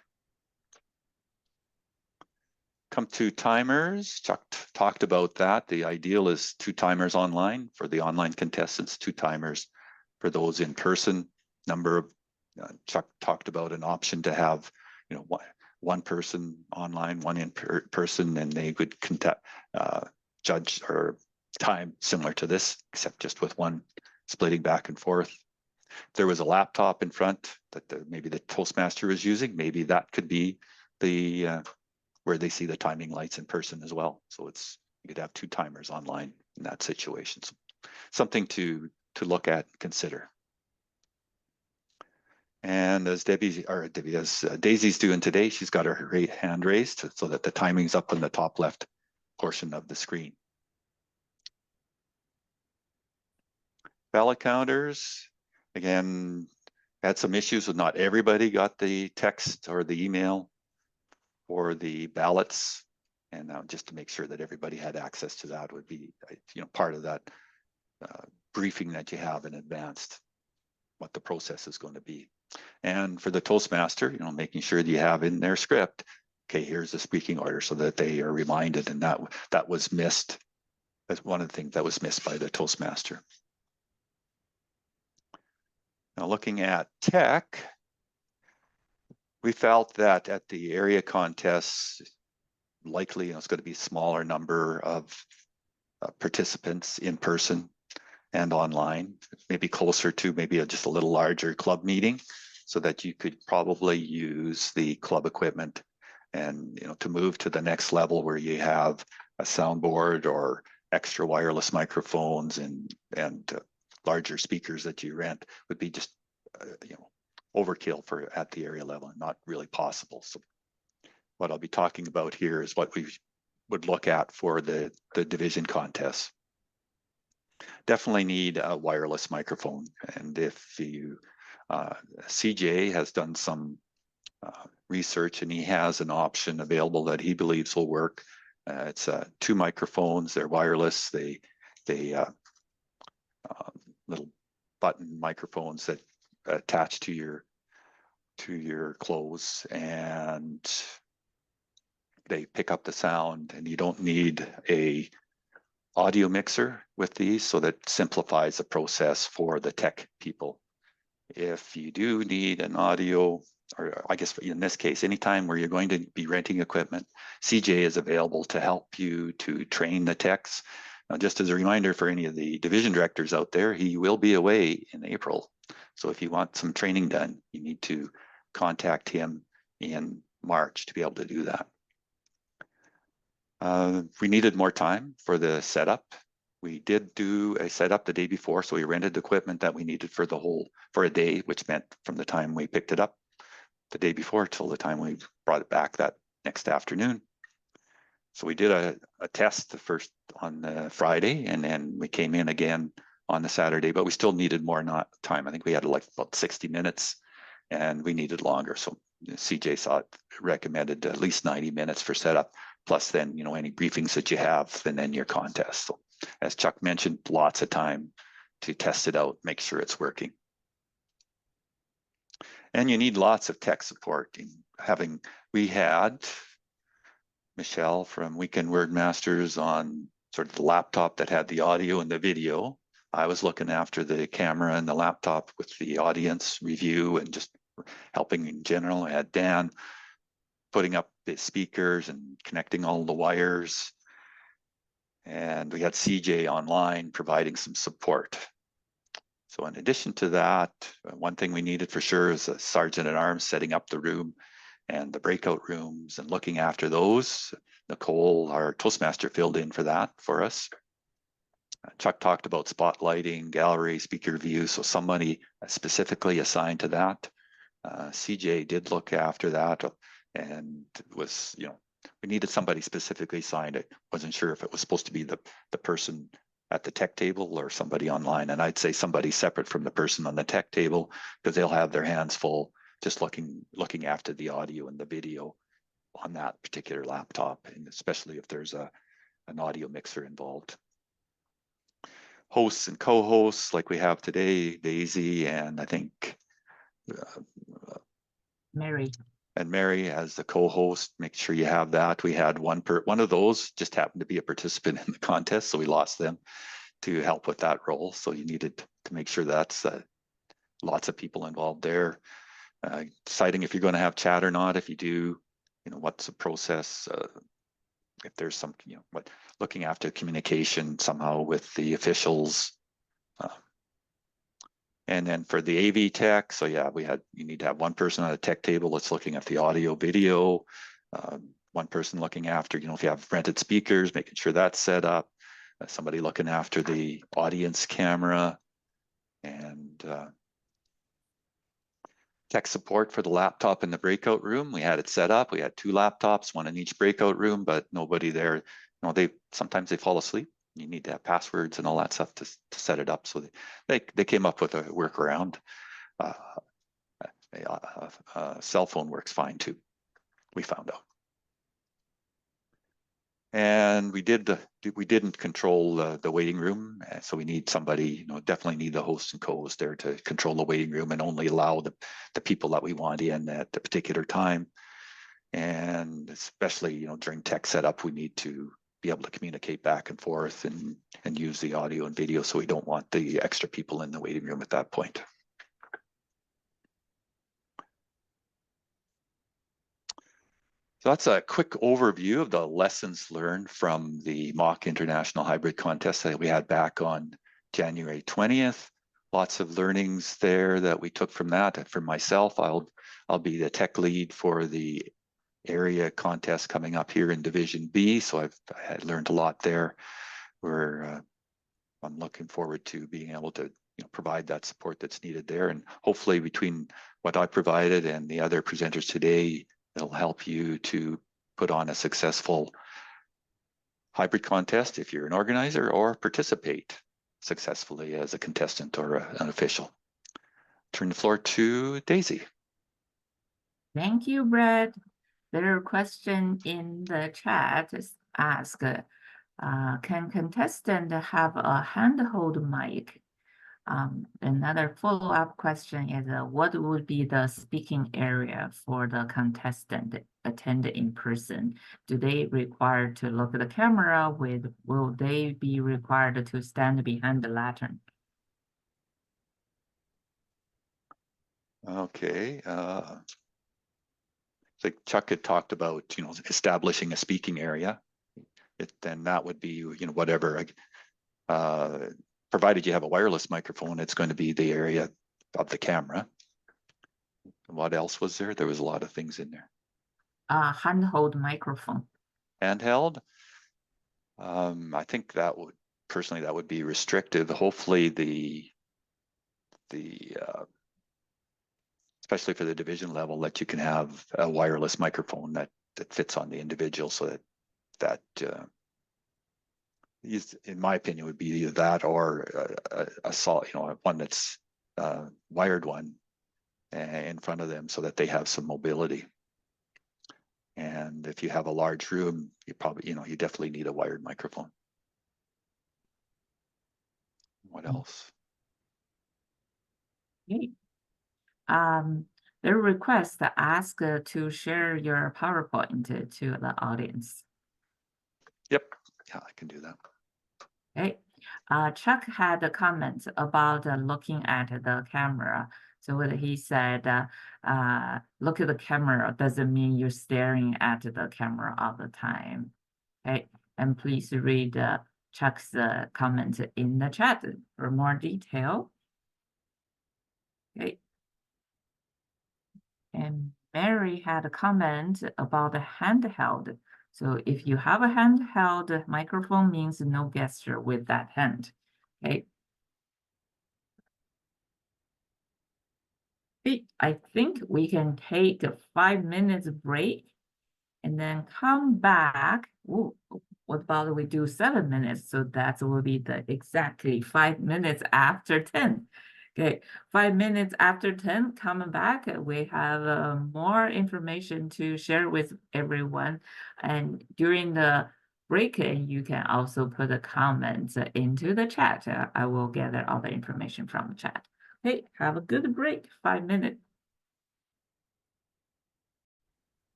Come to timers. Chuck talked about that. The ideal is 2 timers online for the online contestants, 2 timers for those in person. Chuck talked about an option to have, you know, one person online, one in person, and they would judge or time similar to this, except just with one splitting back and forth. There was a laptop in front that maybe the Toastmaster was using. Maybe that could be the where they see the timing lights in person as well. So you could have 2 timers online in that situation. So something to look at and consider. And as Daisy's doing today, she's got her hand raised so that the timing's up in the top left portion of the screen. Ballot counters, again, had some issues with not everybody got the text or the email for the ballots. And just to make sure that everybody had access to that would be, part of that briefing that you have in advance, what the process is going to be. And for the Toastmaster, making sure that you have in their script, okay, here's the speaking order so that they are reminded. And that was missed. That's one of the things that was missed by the Toastmaster. Now looking at tech, we felt that at the area contests, likely it's going to be a smaller number of participants in person and online, maybe closer to maybe just a little larger club meeting, so that you could probably use the club equipment and to move to the next level where you have a soundboard or extra wireless microphones and larger speakers that you rent would be just overkill for at the area level and not really possible. So what I'll be talking about here is what we would look at for the division contests. Definitely need a wireless microphone, and if you CJ has done some research and he has an option available that he believes will work. It's 2 microphones. They're wireless. They little button microphones that attach to your clothes, and they pick up the sound, and you don't need a audio mixer with these, so that simplifies the process for the tech people. If you do need an audio, or I guess in this case, anytime where you're going to be renting equipment, CJ is available to help you to train the techs. Now, just as a reminder for any of the division directors out there, he will be away in April. So if you want some training done, you need to contact him in March to be able to do that. We needed more time for the setup. We did do a setup the day before, so we rented equipment that we needed for a day, which meant from the time we picked it up the day before till the time we brought it back that next afternoon. So we did a test the first on the Friday, and then we came in again on the Saturday, but we still needed more time. I think we had like about 60 minutes and we needed longer. So CJ recommended at least 90 minutes for setup, plus then, any briefings that you have, and then your contest. So as Chuck mentioned, lots of time to test it out, make sure it's working. And you need lots of tech support. We had Michelle from Weekend Wordmasters on sort of the laptop that had the audio and the video. I was looking after the camera and the laptop with the audience review and just helping in general. I had Dan putting up the speakers and connecting all the wires. And we had CJ online providing some support. So in addition to that, one thing we needed for sure is a sergeant at arms setting up the room and the breakout rooms and looking after those. Nicole, our Toastmaster, filled in for that for us. Chuck talked about spotlighting, gallery, speaker view, so somebody specifically assigned to that. CJ did look after that, and was, we needed somebody specifically assigned. I wasn't sure if it was supposed to be the person at the tech table or somebody online, and I'd say somebody separate from the person on the tech table, because they'll have their hands full just looking after the audio and the video on that particular laptop, and especially if there's an audio mixer involved. Hosts and co-hosts like we have today, Daisy and I think Mary. And Mary as the co-host, make sure you have that. We had one of those just happened to be a participant in the contest, so we lost them to help with that role. So you needed to make sure that's lots of people involved there. Deciding if you're going to have chat or not. If you do, what's the process? If there's some, looking after communication somehow with the officials. And then for the AV tech, so yeah, you need to have one person on a tech table that's looking at the audio, video, one person looking after, if you have rented speakers, making sure that's set up, somebody looking after the audience camera, and tech support for the laptop in the breakout room. We had it set up. We had 2 laptops, 1 in each breakout room, but nobody there. Sometimes they fall asleep. You need to have passwords and all that stuff to set it up. So they came up with a workaround. Cell phone works fine too, we found out. And we didn't control the waiting room, so we need somebody, definitely need the hosts and co-hosts there to control the waiting room and only allow the people that we want in at the particular time. And especially, during tech setup, we need to be able to communicate back and forth and use the audio and video, so we don't want the extra people in the waiting room at that point. So that's a quick overview of the lessons learned from the mock international hybrid contest that we had back on January 20th. Lots of learnings there that we took from that. And for myself, I'll be the tech lead for the area contest coming up here in Division B. So I learned a lot there. I'm looking forward to being able to provide that support that's needed there. And hopefully between what I provided and the other presenters today, it'll help you to put on a successful hybrid contest if you're an organizer, or participate successfully as a contestant or an official. Turn the floor to Daisy. Thank you, Brad. There are question in the chat ask, can contestant have a handheld mic? Another follow-up question is, what would be the speaking area for the contestant attend in person? Do they require to look at the camera? Will they be required to stand behind the lantern? Okay. Like Chuck had talked about, establishing a speaking area. Then that would be, whatever. Provided you have a wireless microphone, it's going to be the area of the camera. What else was there? There was a lot of things in there. Handheld microphone. Handheld. I think that would be restrictive. Hopefully especially for the division level, that you can have a wireless microphone that fits on the individual, so that in my opinion, would be either that or one that's wired one in front of them, so that they have some mobility. And if you have a large room, you probably, you definitely need a wired microphone. What else? Okay. Their request to ask to share your PowerPoint to the audience. Yep. Yeah, I can do that. Okay. Chuck had a comment about looking at the camera. So what he said, look at the camera doesn't mean you're staring at the camera all the time. Okay. And please read Chuck's comment in the chat for more detail. Okay. And Mary had a comment about the handheld. So if you have a handheld microphone, means no gesture with that hand. Okay. I think we can take a 5 minutes break and then come back. Ooh, what about we do 7 minutes? So that will be the exactly 5 minutes after 10. Okay, 5 minutes after 10, coming back, we have more information to share with everyone. And during the break, you can also put the comments into the chat. I will gather all the information from the chat. Hey, have a good break, 5 minutes.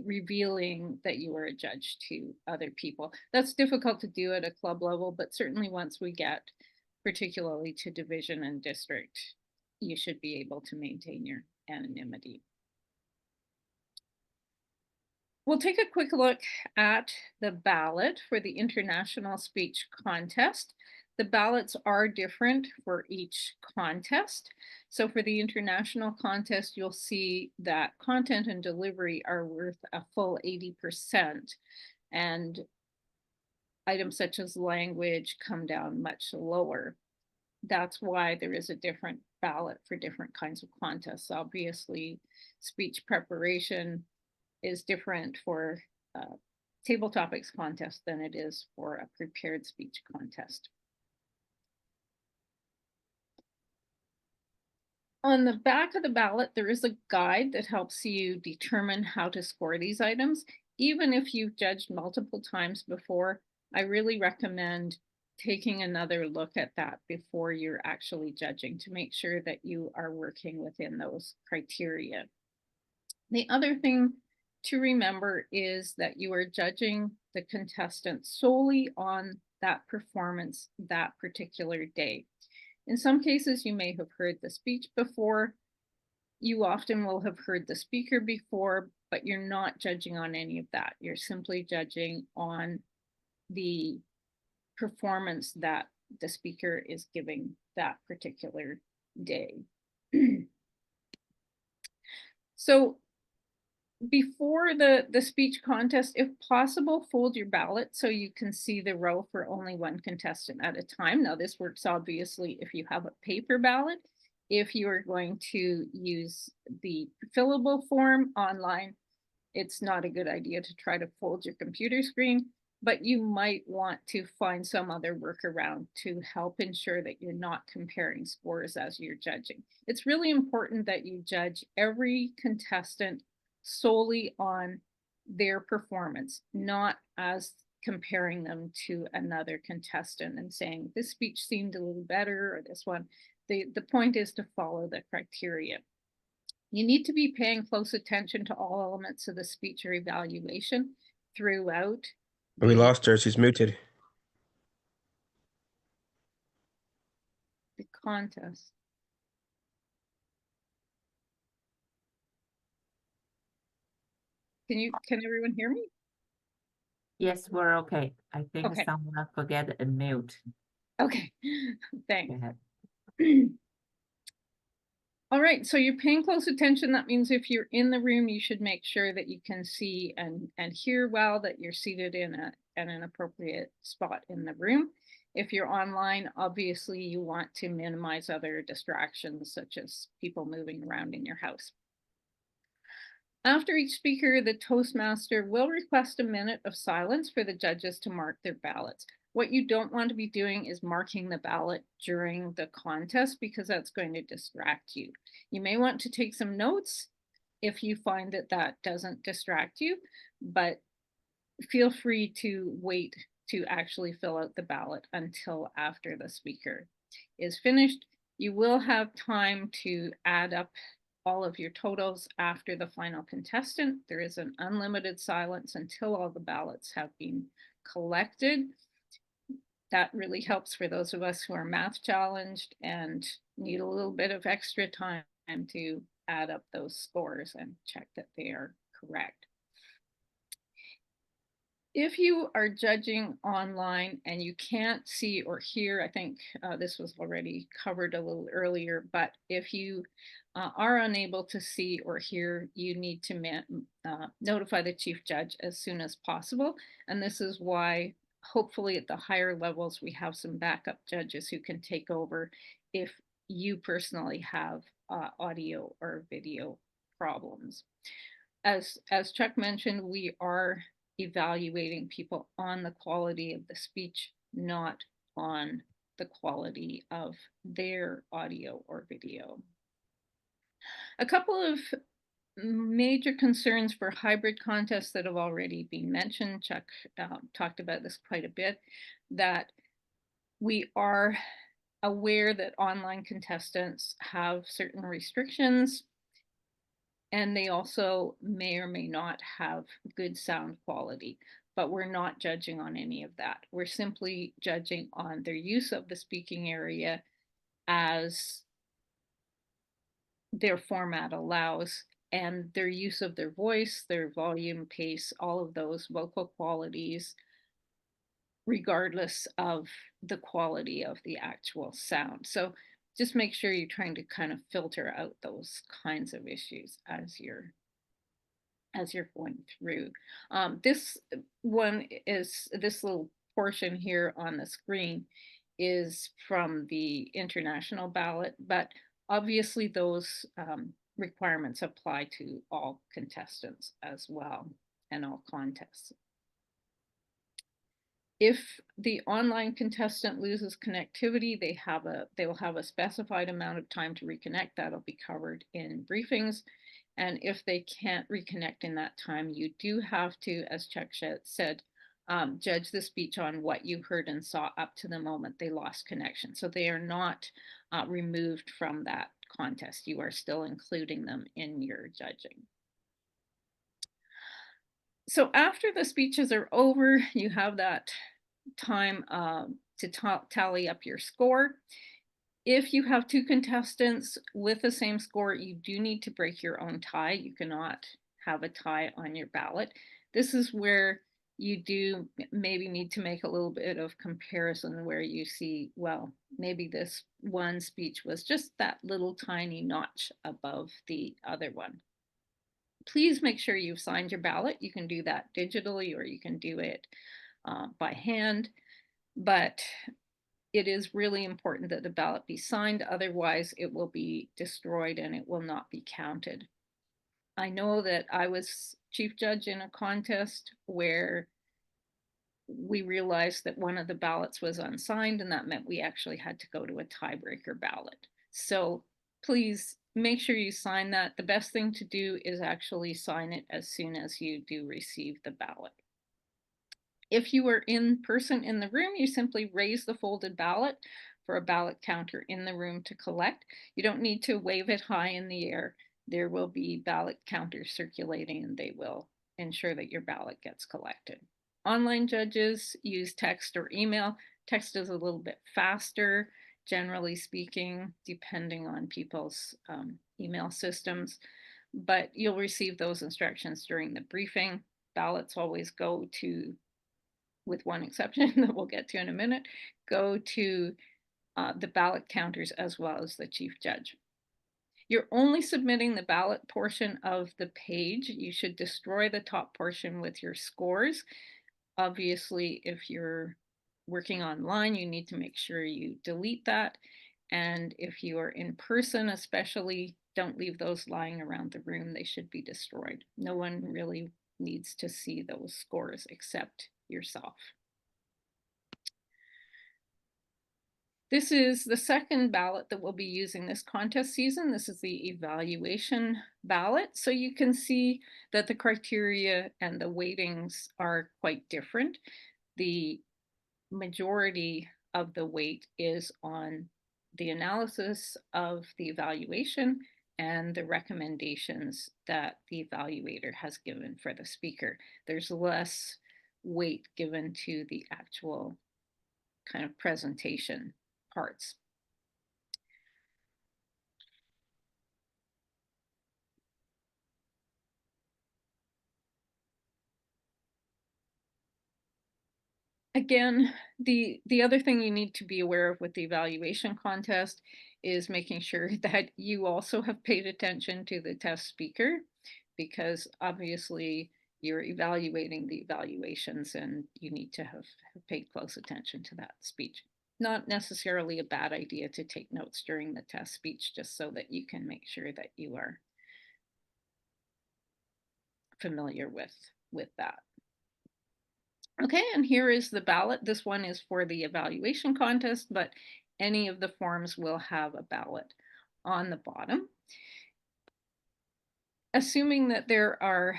Revealing that you were a judge to other people. That's difficult to do at a club level, but certainly once we get particularly to division and district, you should be able to maintain your anonymity. We'll take a quick look at the ballot for the International Speech Contest. The ballots are different for each contest. So for the international contest, you'll see that content and delivery are worth a full 80%. And items such as language come down much lower. that's why there is a different ballot for different kinds of contests. Obviously, speech preparation is different for table topics contest than it is for a prepared speech contest. On the back of the ballot, there is a guide that helps you determine how to score these items. Even if you've judged multiple times before, I really recommend taking another look at that before you're actually judging to make sure that you are working within those criteria. The other thing to remember is that you are judging the contestant solely on that performance that particular day. In some cases, you may have heard the speech before. You often will have heard the speaker before, but you're not judging on any of that. You're simply judging on the performance that the speaker is giving that particular day. So before the speech contest, if possible, fold your ballot so you can see the row for only one contestant at a time. Now, this works obviously if you have a paper ballot. If you are going to use the fillable form online, it's not a good idea to try to fold your computer screen, but you might want to find some other workaround to help ensure that you're not comparing scores as you're judging. It's really important that you judge every contestant solely on their performance, not as comparing them to another contestant and saying this speech seemed a little better or this one. The point is to follow the criteria. You need to be paying close attention to all elements of the speech or evaluation throughout. We lost her. She's muted. The contest. Can everyone hear me? Yes, we're okay. I think Okay. someone forget to mute. Okay, thanks. Go ahead. All right, so you're paying close attention. That means if you're in the room, you should make sure that you can see and hear well, that you're seated in an appropriate spot in the room. If you're online, obviously you want to minimize other distractions such as people moving around in your house. After each speaker, the Toastmaster will request a minute of silence for the judges to mark their ballots. What you don't want to be doing is marking the ballot during the contest because that's going to distract you. You may want to take some notes if you find that that doesn't distract you, but feel free to wait to actually fill out the ballot until after the speaker is finished. You will have time to add up all of your totals after the final contestant. There is an unlimited silence until all the ballots have been collected. That really helps for those of us who are math challenged and need a little bit of extra time to add up those scores and check that they are correct. If you are judging online and you can't see or hear, I think this was already covered a little earlier, but if you are unable to see or hear, you need to notify the chief judge as soon as possible. And this is why hopefully at the higher levels, we have some backup judges who can take over if you personally have audio or video problems. As Chuck mentioned, we are evaluating people on the quality of the speech, not on the quality of their audio or video. A couple of major concerns for hybrid contests that have already been mentioned. Chuck talked about this quite a bit, that we are aware that online contestants have certain restrictions, and they also may or may not have good sound quality, but we're not judging on any of that. We're simply judging on their use of the speaking area as their format allows, and their use of their voice, their volume, pace, all of those vocal qualities, regardless of the quality of the actual sound. So just make sure you're trying to kind of filter out those kinds of issues as you're going through. This one is, this little portion here on the screen is from the international ballot, but obviously those requirements apply to all contestants as well and all contests. If the online contestant loses connectivity, they will have a specified amount of time to reconnect. That'll be covered in briefings. And if they can't reconnect in that time, you do have to, as Chuck said, judge the speech on what you heard and saw up to the moment they lost connection. So they are not removed from that contest. You are still including them in your judging. So after the speeches are over, you have that time to tally up your score. If you have two contestants with the same score, you do need to break your own tie. You cannot have a tie on your ballot. This is where you do maybe need to make a little bit of comparison where you see, well, maybe this one speech was just that little tiny notch above the other one. Please make sure you've signed your ballot. You can do that digitally or you can do it by hand, but it is really important that the ballot be signed. Otherwise, it will be destroyed and it will not be counted. I know that I was chief judge in a contest where we realized that one of the ballots was unsigned, and that meant we actually had to go to a tiebreaker ballot. So please make sure you sign that. The best thing to do is actually sign it as soon as you do receive the ballot. If you are in person in the room, you simply raise the folded ballot for a ballot counter in the room to collect. You don't need to wave it high in the air. There will be ballot counters circulating and they will ensure that your ballot gets collected. Online judges use text or email. Text is a little bit faster, generally speaking, depending on people's email systems, but you'll receive those instructions during the briefing. Ballots always go to, with one exception that we'll get to in a minute, go to the ballot counters as well as the chief judge. You're only submitting the ballot portion of the page. You should destroy the top portion with your scores. Obviously, if you're working online, you need to make sure you delete that. And if you are in person, especially, don't leave those lying around the room. They should be destroyed. No one really needs to see those scores except yourself. This is the second ballot that we'll be using this contest season. This is the evaluation ballot. So you can see that the criteria and the weightings are quite different. The majority of the weight is on the analysis of the evaluation and the recommendations that the evaluator has given for the speaker. There's less weight given to the actual kind of presentation parts. Again, the other thing you need to be aware of with the evaluation contest is making sure that you also have paid attention to the test speaker, because obviously you're evaluating the evaluations and you need to have paid close attention to that speech. Not necessarily a bad idea to take notes during the test speech, just so that you can make sure that you are familiar with that. Okay, and here is the ballot. This one is for the evaluation contest, but any of the forms will have a ballot on the bottom. Assuming that there are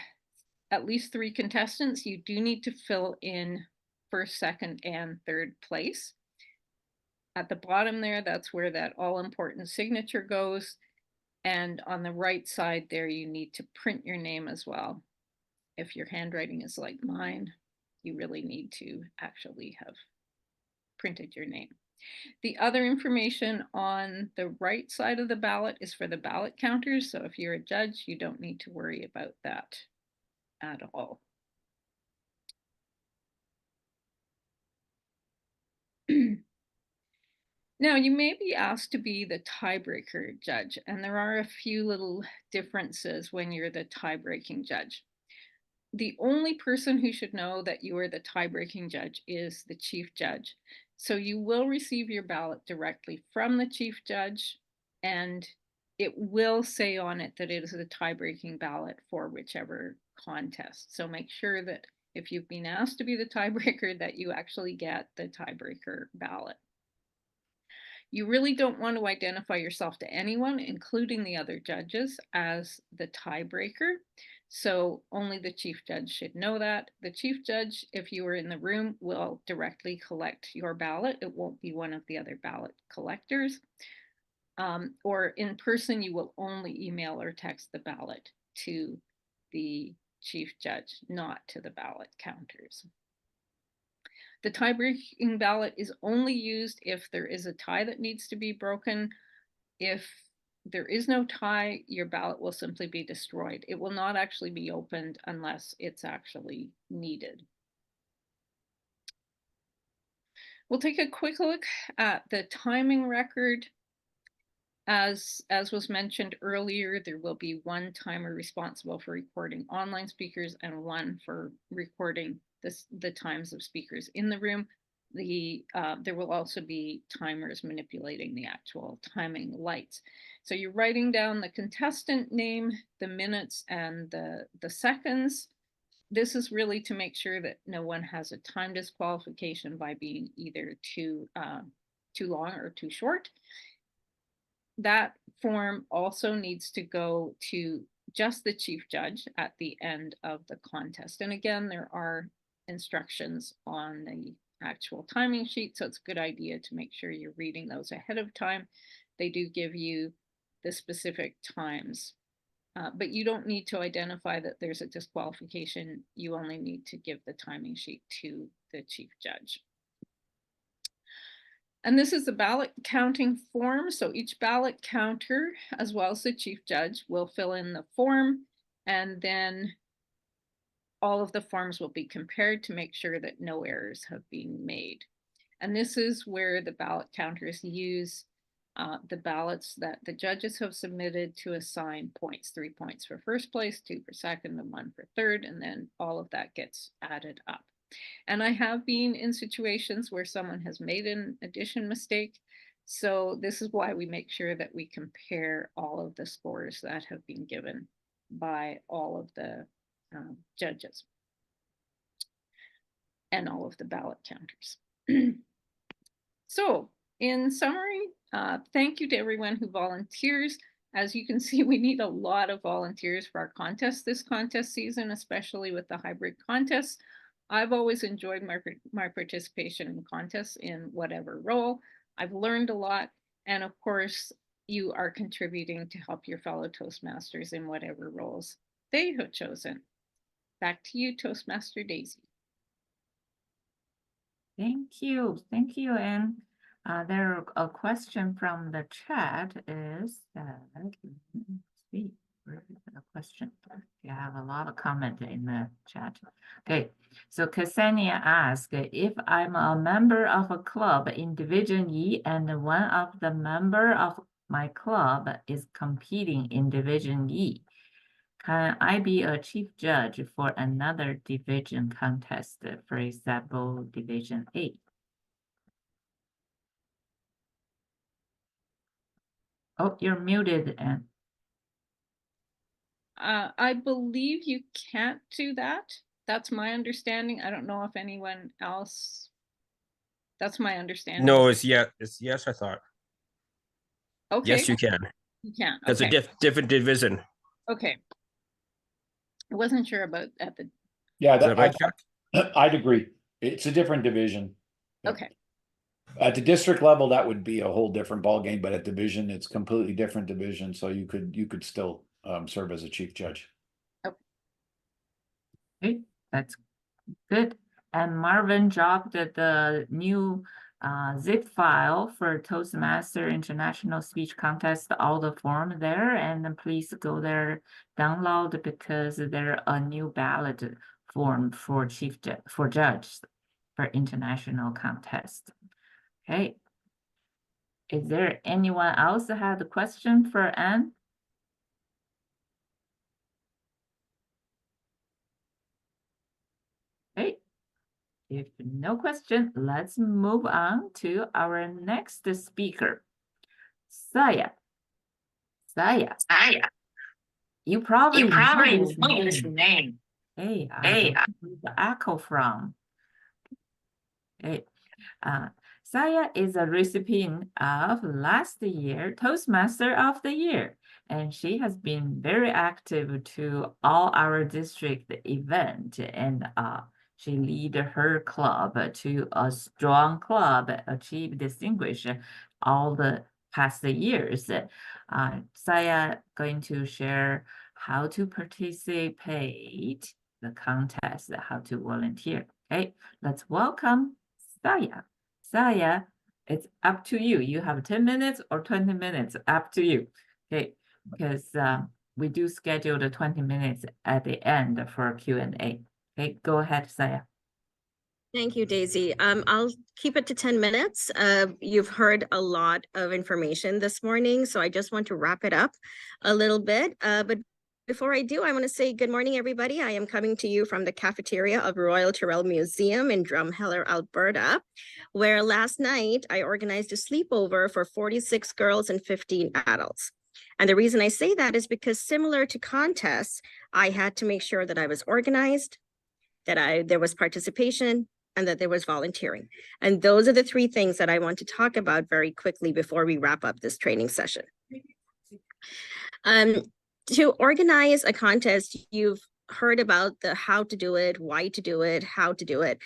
at least 3 contestants, you do need to fill in first, second, and third place. At the bottom there, that's where that all-important signature goes. And on the right side there, you need to print your name as well. If your handwriting is like mine, you really need to actually have printed your name. The other information on the right side of the ballot is for the ballot counters. So if you're a judge, you don't need to worry about that at all. Now, you may be asked to be the tiebreaker judge, and there are a few little differences when you're the tie-breaking judge. The only person who should know that you are the tie-breaking judge is the chief judge. So you will receive your ballot directly from the chief judge, and it will say on it that it is a tie-breaking ballot for whichever contest. So make sure that if you've been asked to be the tiebreaker, that you actually get the tiebreaker ballot. You really don't want to identify yourself to anyone, including the other judges, as the tiebreaker. So only the chief judge should know that. The chief judge, if you are in the room, will directly collect your ballot. It won't be one of the other ballot collectors. Or in person, you will only email or text the ballot to the chief judge, not to the ballot counters. The tie-breaking ballot is only used if there is a tie that needs to be broken. If there is no tie, your ballot will simply be destroyed. It will not actually be opened unless it's actually needed. We'll take a quick look at the timing record. As was mentioned earlier, there will be one timer responsible for recording online speakers and one for recording the times of speakers in the room. There will also be timers manipulating the actual timing lights. So you're writing down the contestant name, the minutes, and the seconds. This is really to make sure that no one has a time disqualification by being either too long or too short. That form also needs to go to just the chief judge at the end of the contest. And again, there are instructions on the actual timing sheet, so it's a good idea to make sure you're reading those ahead of time. They do give you the specific times, but you don't need to identify that there's a disqualification. You only need to give the timing sheet to the chief judge. And this is the ballot counting form. So each ballot counter, as well as the chief judge, will fill in the form, and then all of the forms will be compared to make sure that no errors have been made. And this is where the ballot counters use the ballots that the judges have submitted to assign points, 3 points for first place, 2 for second, and 1 for third, and then all of that gets added up. And I have been in situations where someone has made an addition mistake. So this is why we make sure that we compare all of the scores that have been given by all of the judges and all of the ballot counters. So in summary, thank you to everyone who volunteers. As you can see, we need a lot of volunteers for our contest this contest season, especially with the hybrid contests. I've always enjoyed my participation in contests in whatever role. I've learned a lot. And of course, you are contributing to help your fellow Toastmasters in whatever roles they have chosen. Back to you, Toastmaster Daisy. Thank you. Thank you, Anne. There a question from the chat is that, let's see, where is the question? You have a lot of comment in the chat. Okay, so Ksenia asked, if I'm a member of a club in Division E and one of the member of my club is competing in Division E, can I be a chief judge for another division contest, for example, Division A? Oh, you're muted, Anne. I believe you can't do that. That's my understanding. I don't know if anyone else. That's my understanding. No, it's yes, I thought. Okay. Yes, you can. You can. That's okay. a different division. Okay. I wasn't sure about at the. Yeah, Is that right, Chuck? I'd agree. It's a different division. Yeah. Okay. At the district level, that would be a whole different ballgame, but at division, it's completely different division. So you could still serve as a chief judge. Okay, that's good. And Marvin dropped the new zip file for Toastmaster International Speech Contest, all the form there, and then please go there, download, because there a new ballot form for judge for international contest. Okay. Is there anyone else that had a question for Anne? Okay. If no question, let's move on to our next speaker. Saya. Saya, you probably know his name. Hey, I don't know the echo from. Hey, Saya is a recipient of last year Toastmaster of the Year, and she has been very active to all our district event, and she lead her club to a strong club, achieve distinguish all the past years. Saya going to share how to participate the contest, how to volunteer. Okay, let's welcome Saya. Saya, it's up to you. You have 10 minutes or 20 minutes, up to you. Okay, because we do schedule the 20 minutes at the end for Q&A. Okay, go ahead, Saya. Thank you, Daisy. I'll keep it to 10 minutes. You've heard a lot of information this morning, so I just want to wrap it up a little bit. But before I do, I want to say good morning, everybody. I am coming to you from the cafeteria of Royal Tyrrell Museum in Drumheller, Alberta, where last night I organized a sleepover for 46 girls and 15 adults. And the reason I say that is because similar to contests, I had to make sure that I was organized, that there was participation, and that there was volunteering. And those are the three things that I want to talk about very quickly before we wrap up this training session. To organize a contest, you've heard about the how to do it, why to do it, how to do it.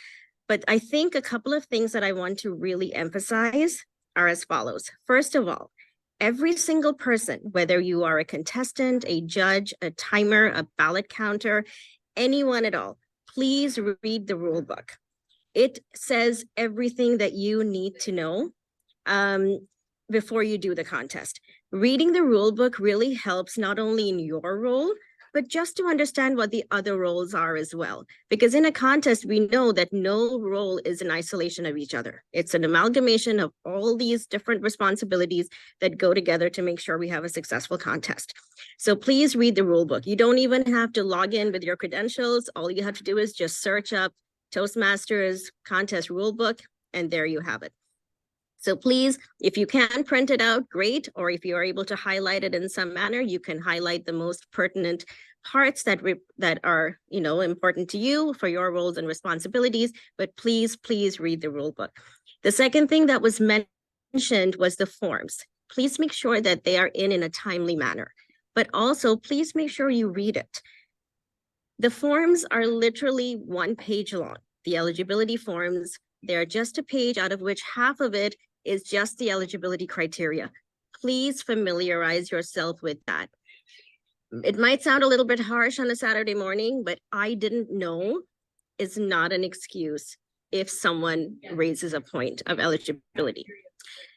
But I think a couple of things that I want to really emphasize are as follows. First of all, every single person, whether you are a contestant, a judge, a timer, a ballot counter, anyone at all, please read the rule book. It says everything that you need to know before you do the contest. Reading the rule book really helps not only in your role, but just to understand what the other roles are as well. Because in a contest, we know that no role is in isolation of each other. It's an amalgamation of all these different responsibilities that go together to make sure we have a successful contest. So please read the rule book. You don't even have to log in with your credentials. All you have to do is just search up Toastmasters contest rule book, and there you have it. So please, if you can print it out, great. Or if you are able to highlight it in some manner, you can highlight the most pertinent parts that are, important to you for your roles and responsibilities. But please read the rule book. The second thing that was mentioned was the forms. Please make sure that they are in a timely manner. But also, please make sure you read it. The forms are literally 1 page long. The eligibility forms, they're just a page out of which half of it is just the eligibility criteria. Please familiarize yourself with that. It might sound a little bit harsh on a Saturday morning, but I didn't know is not an excuse if someone raises a point of eligibility.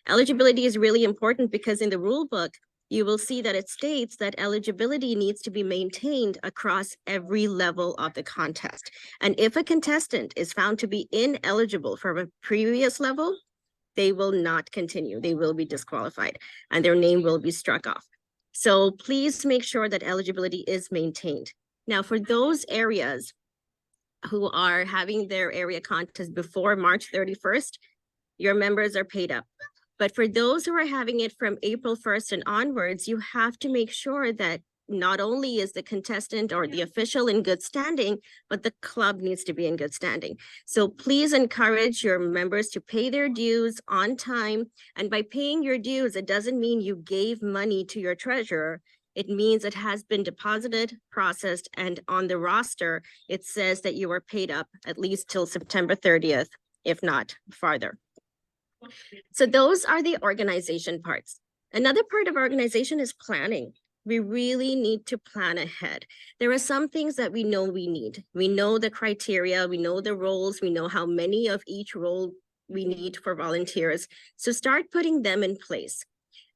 Eligibility is really important because in the rule book, you will see that it states that eligibility needs to be maintained across every level of the contest. And if a contestant is found to be ineligible from a previous level, they will not continue. They will be disqualified and their name will be struck off. So please make sure that eligibility is maintained. Now, for those areas who are having their area contest before March 31st, your members are paid up. But for those who are having it from April 1st and onwards, you have to make sure that not only is the contestant or the official in good standing, but the club needs to be in good standing. So please encourage your members to pay their dues on time. And by paying your dues, it doesn't mean you gave money to your treasurer. It means it has been deposited, processed, and on the roster, it says that you are paid up at least till September 30th, if not farther. So those are the organization parts. Another part of organization is planning. We really need to plan ahead. There are some things that we know we need. We know the criteria, we know the roles, we know how many of each role we need for volunteers. So start putting them in place.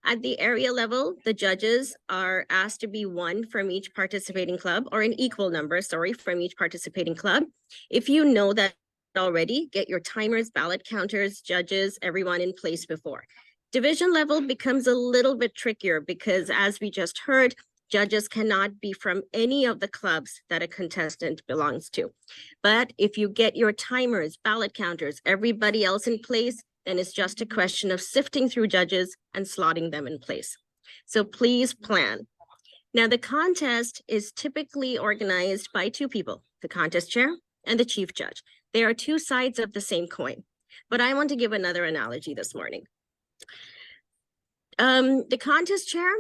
At the area level, the judges are asked to be one from each participating club, or an equal number, from each participating club. If you know that already, get your timers, ballot counters, judges, everyone in place before. Division level becomes a little bit trickier because, as we just heard, Judges cannot be from any of the clubs that a contestant belongs to. But if you get your timers, ballot counters, everybody else in place, then it's just a question of sifting through judges and slotting them in place. So please plan. Now, the contest is typically organized by two people, the contest chair and the chief judge. They are two sides of the same coin. But I want to give another analogy this morning. The contest chair,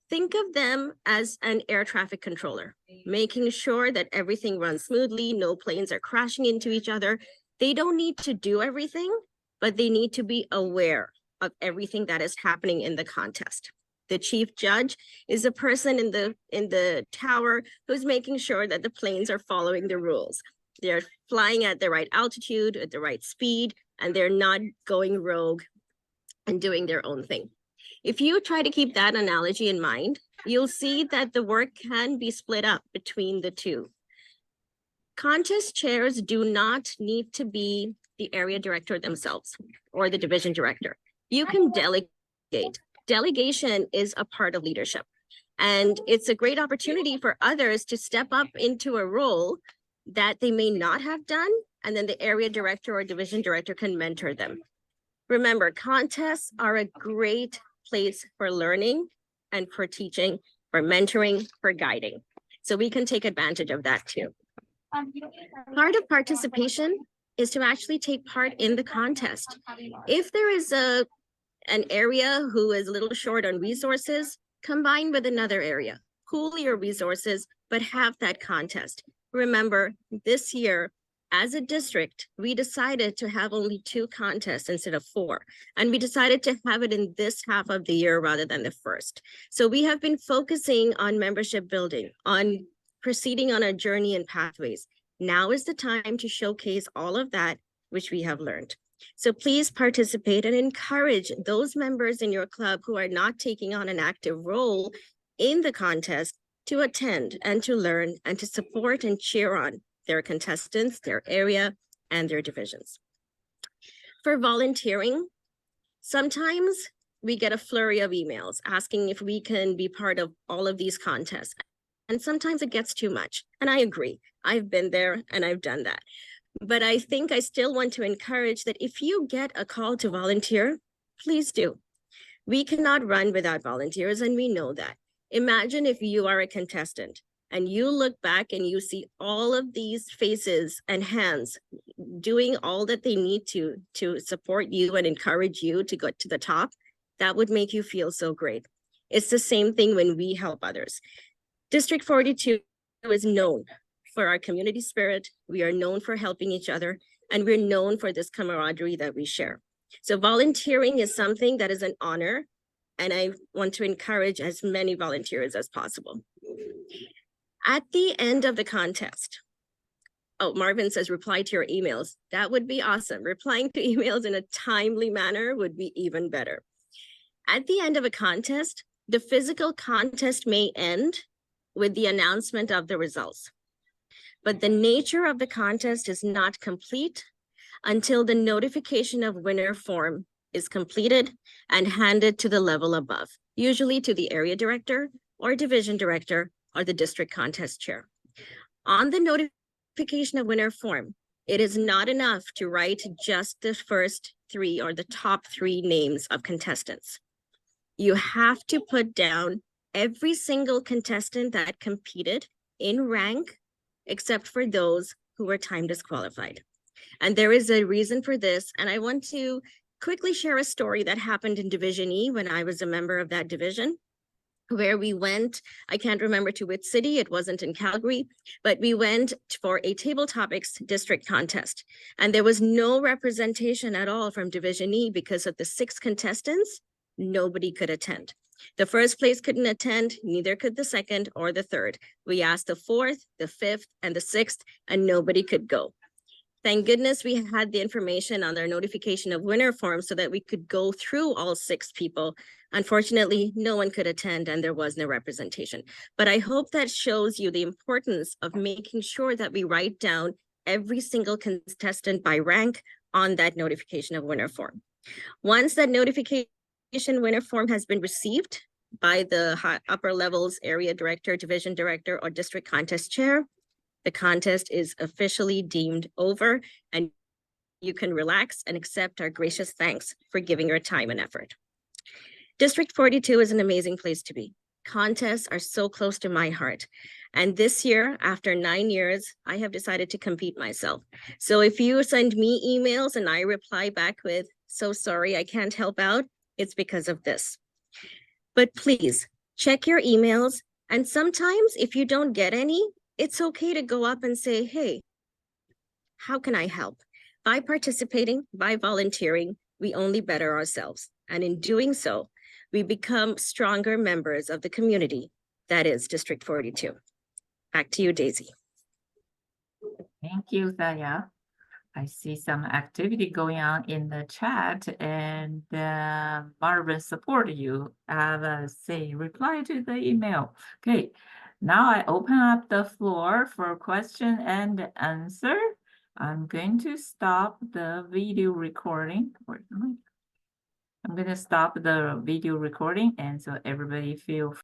think of them as an air traffic controller, making sure that everything runs smoothly, no planes are crashing into each other. They don't need to do everything, but they need to be aware of everything that is happening in the contest. The chief judge is a person in the tower who's making sure that the planes are following the rules. They're flying at the right altitude, at the right speed, and they're not going rogue and doing their own thing. If you try to keep that analogy in mind, you'll see that the work can be split up between the two. Contest chairs do not need to be the area director themselves or the division director. You can delegate. Delegation is a part of leadership. And it's a great opportunity for others to step up into a role that they may not have done. And then the area director or division director can mentor them. Remember, contests are a great place for learning and for teaching, for mentoring, for guiding. So we can take advantage of that too. Part of participation is to actually take part in the contest. If there is an area who is a little short on resources, combine with another area, pool your resources, but have that contest. Remember, this year, as a district, we decided to have only 2 contests instead of 4. And we decided to have it in this half of the year rather than the first. So we have been focusing on membership building, on proceeding on a journey and pathways. Now is the time to showcase all of that which we have learned. So please participate and encourage those members in your club who are not taking on an active role in the contest to attend and to learn and to support and cheer on their contestants, their area, and their divisions. For volunteering, sometimes we get a flurry of emails asking if we can be part of all of these contests. And sometimes it gets too much. And I agree. I've been there and I've done that. But I think I still want to encourage that if you get a call to volunteer, please do. We cannot run without volunteers, and we know that. Imagine if you are a contestant and you look back and you see all of these faces and hands doing all that they need to support you and encourage you to go to the top. That would make you feel so great. It's the same thing when we help others. District 42 is known for our community spirit. We are known for helping each other, and we're known for this camaraderie that we share. So volunteering is something that is an honor, and I want to encourage as many volunteers as possible. At the end of the contest, oh, Marvin says reply to your emails. That would be awesome. Replying to emails in a timely manner would be even better. At the end of a contest, the physical contest may end with the announcement of the results. But the nature of the contest is not complete until the notification of winner form is completed and handed to the level above, usually to the area director or division director or the district contest chair. On the notification of winner form, it is not enough to write just the first 3 or the top 3 names of contestants. You have to put down every single contestant that competed in rank, except for those who were time disqualified. And there is a reason for this. And I want to quickly share a story that happened in Division E when I was a member of that division, where we went, I can't remember to which city, it wasn't in Calgary, but we went for a table topics district contest. And there was no representation at all from Division E because of the 6 contestants, nobody could attend. The first place couldn't attend, neither could the second or the third. We asked the 4th, the 5th, and the 6th, and nobody could go. Thank goodness we had the information on their notification of winner form so that we could go through all 6 people. Unfortunately, no one could attend and there was no representation. But I hope that shows you the importance of making sure that we write down every single contestant by rank on that notification of winner form. Once that notification winner form has been received, by the upper levels area director, division director, or district contest chair, the contest is officially deemed over, and you can relax and accept our gracious thanks for giving your time and effort. District 42 is an amazing place to be. Contests are so close to my heart. And this year, after 9 years, I have decided to compete myself. So if you send me emails and I reply back with, "So sorry, I can't help out," it's because of this. But please check your emails. And sometimes if you don't get any, it's okay to go up and say, "Hey, how can I help?" By participating, by volunteering, we only better ourselves. And in doing so, we become stronger members of the community that is District 42. Back to you, Daisy. Thank you, Thaya. I see some activity going on in the chat, and Marvin support you. Say reply to the email. Okay, now I open up the floor for question and answer. I'm going to stop the video recording. I'm going to stop the video recording, and so everybody feel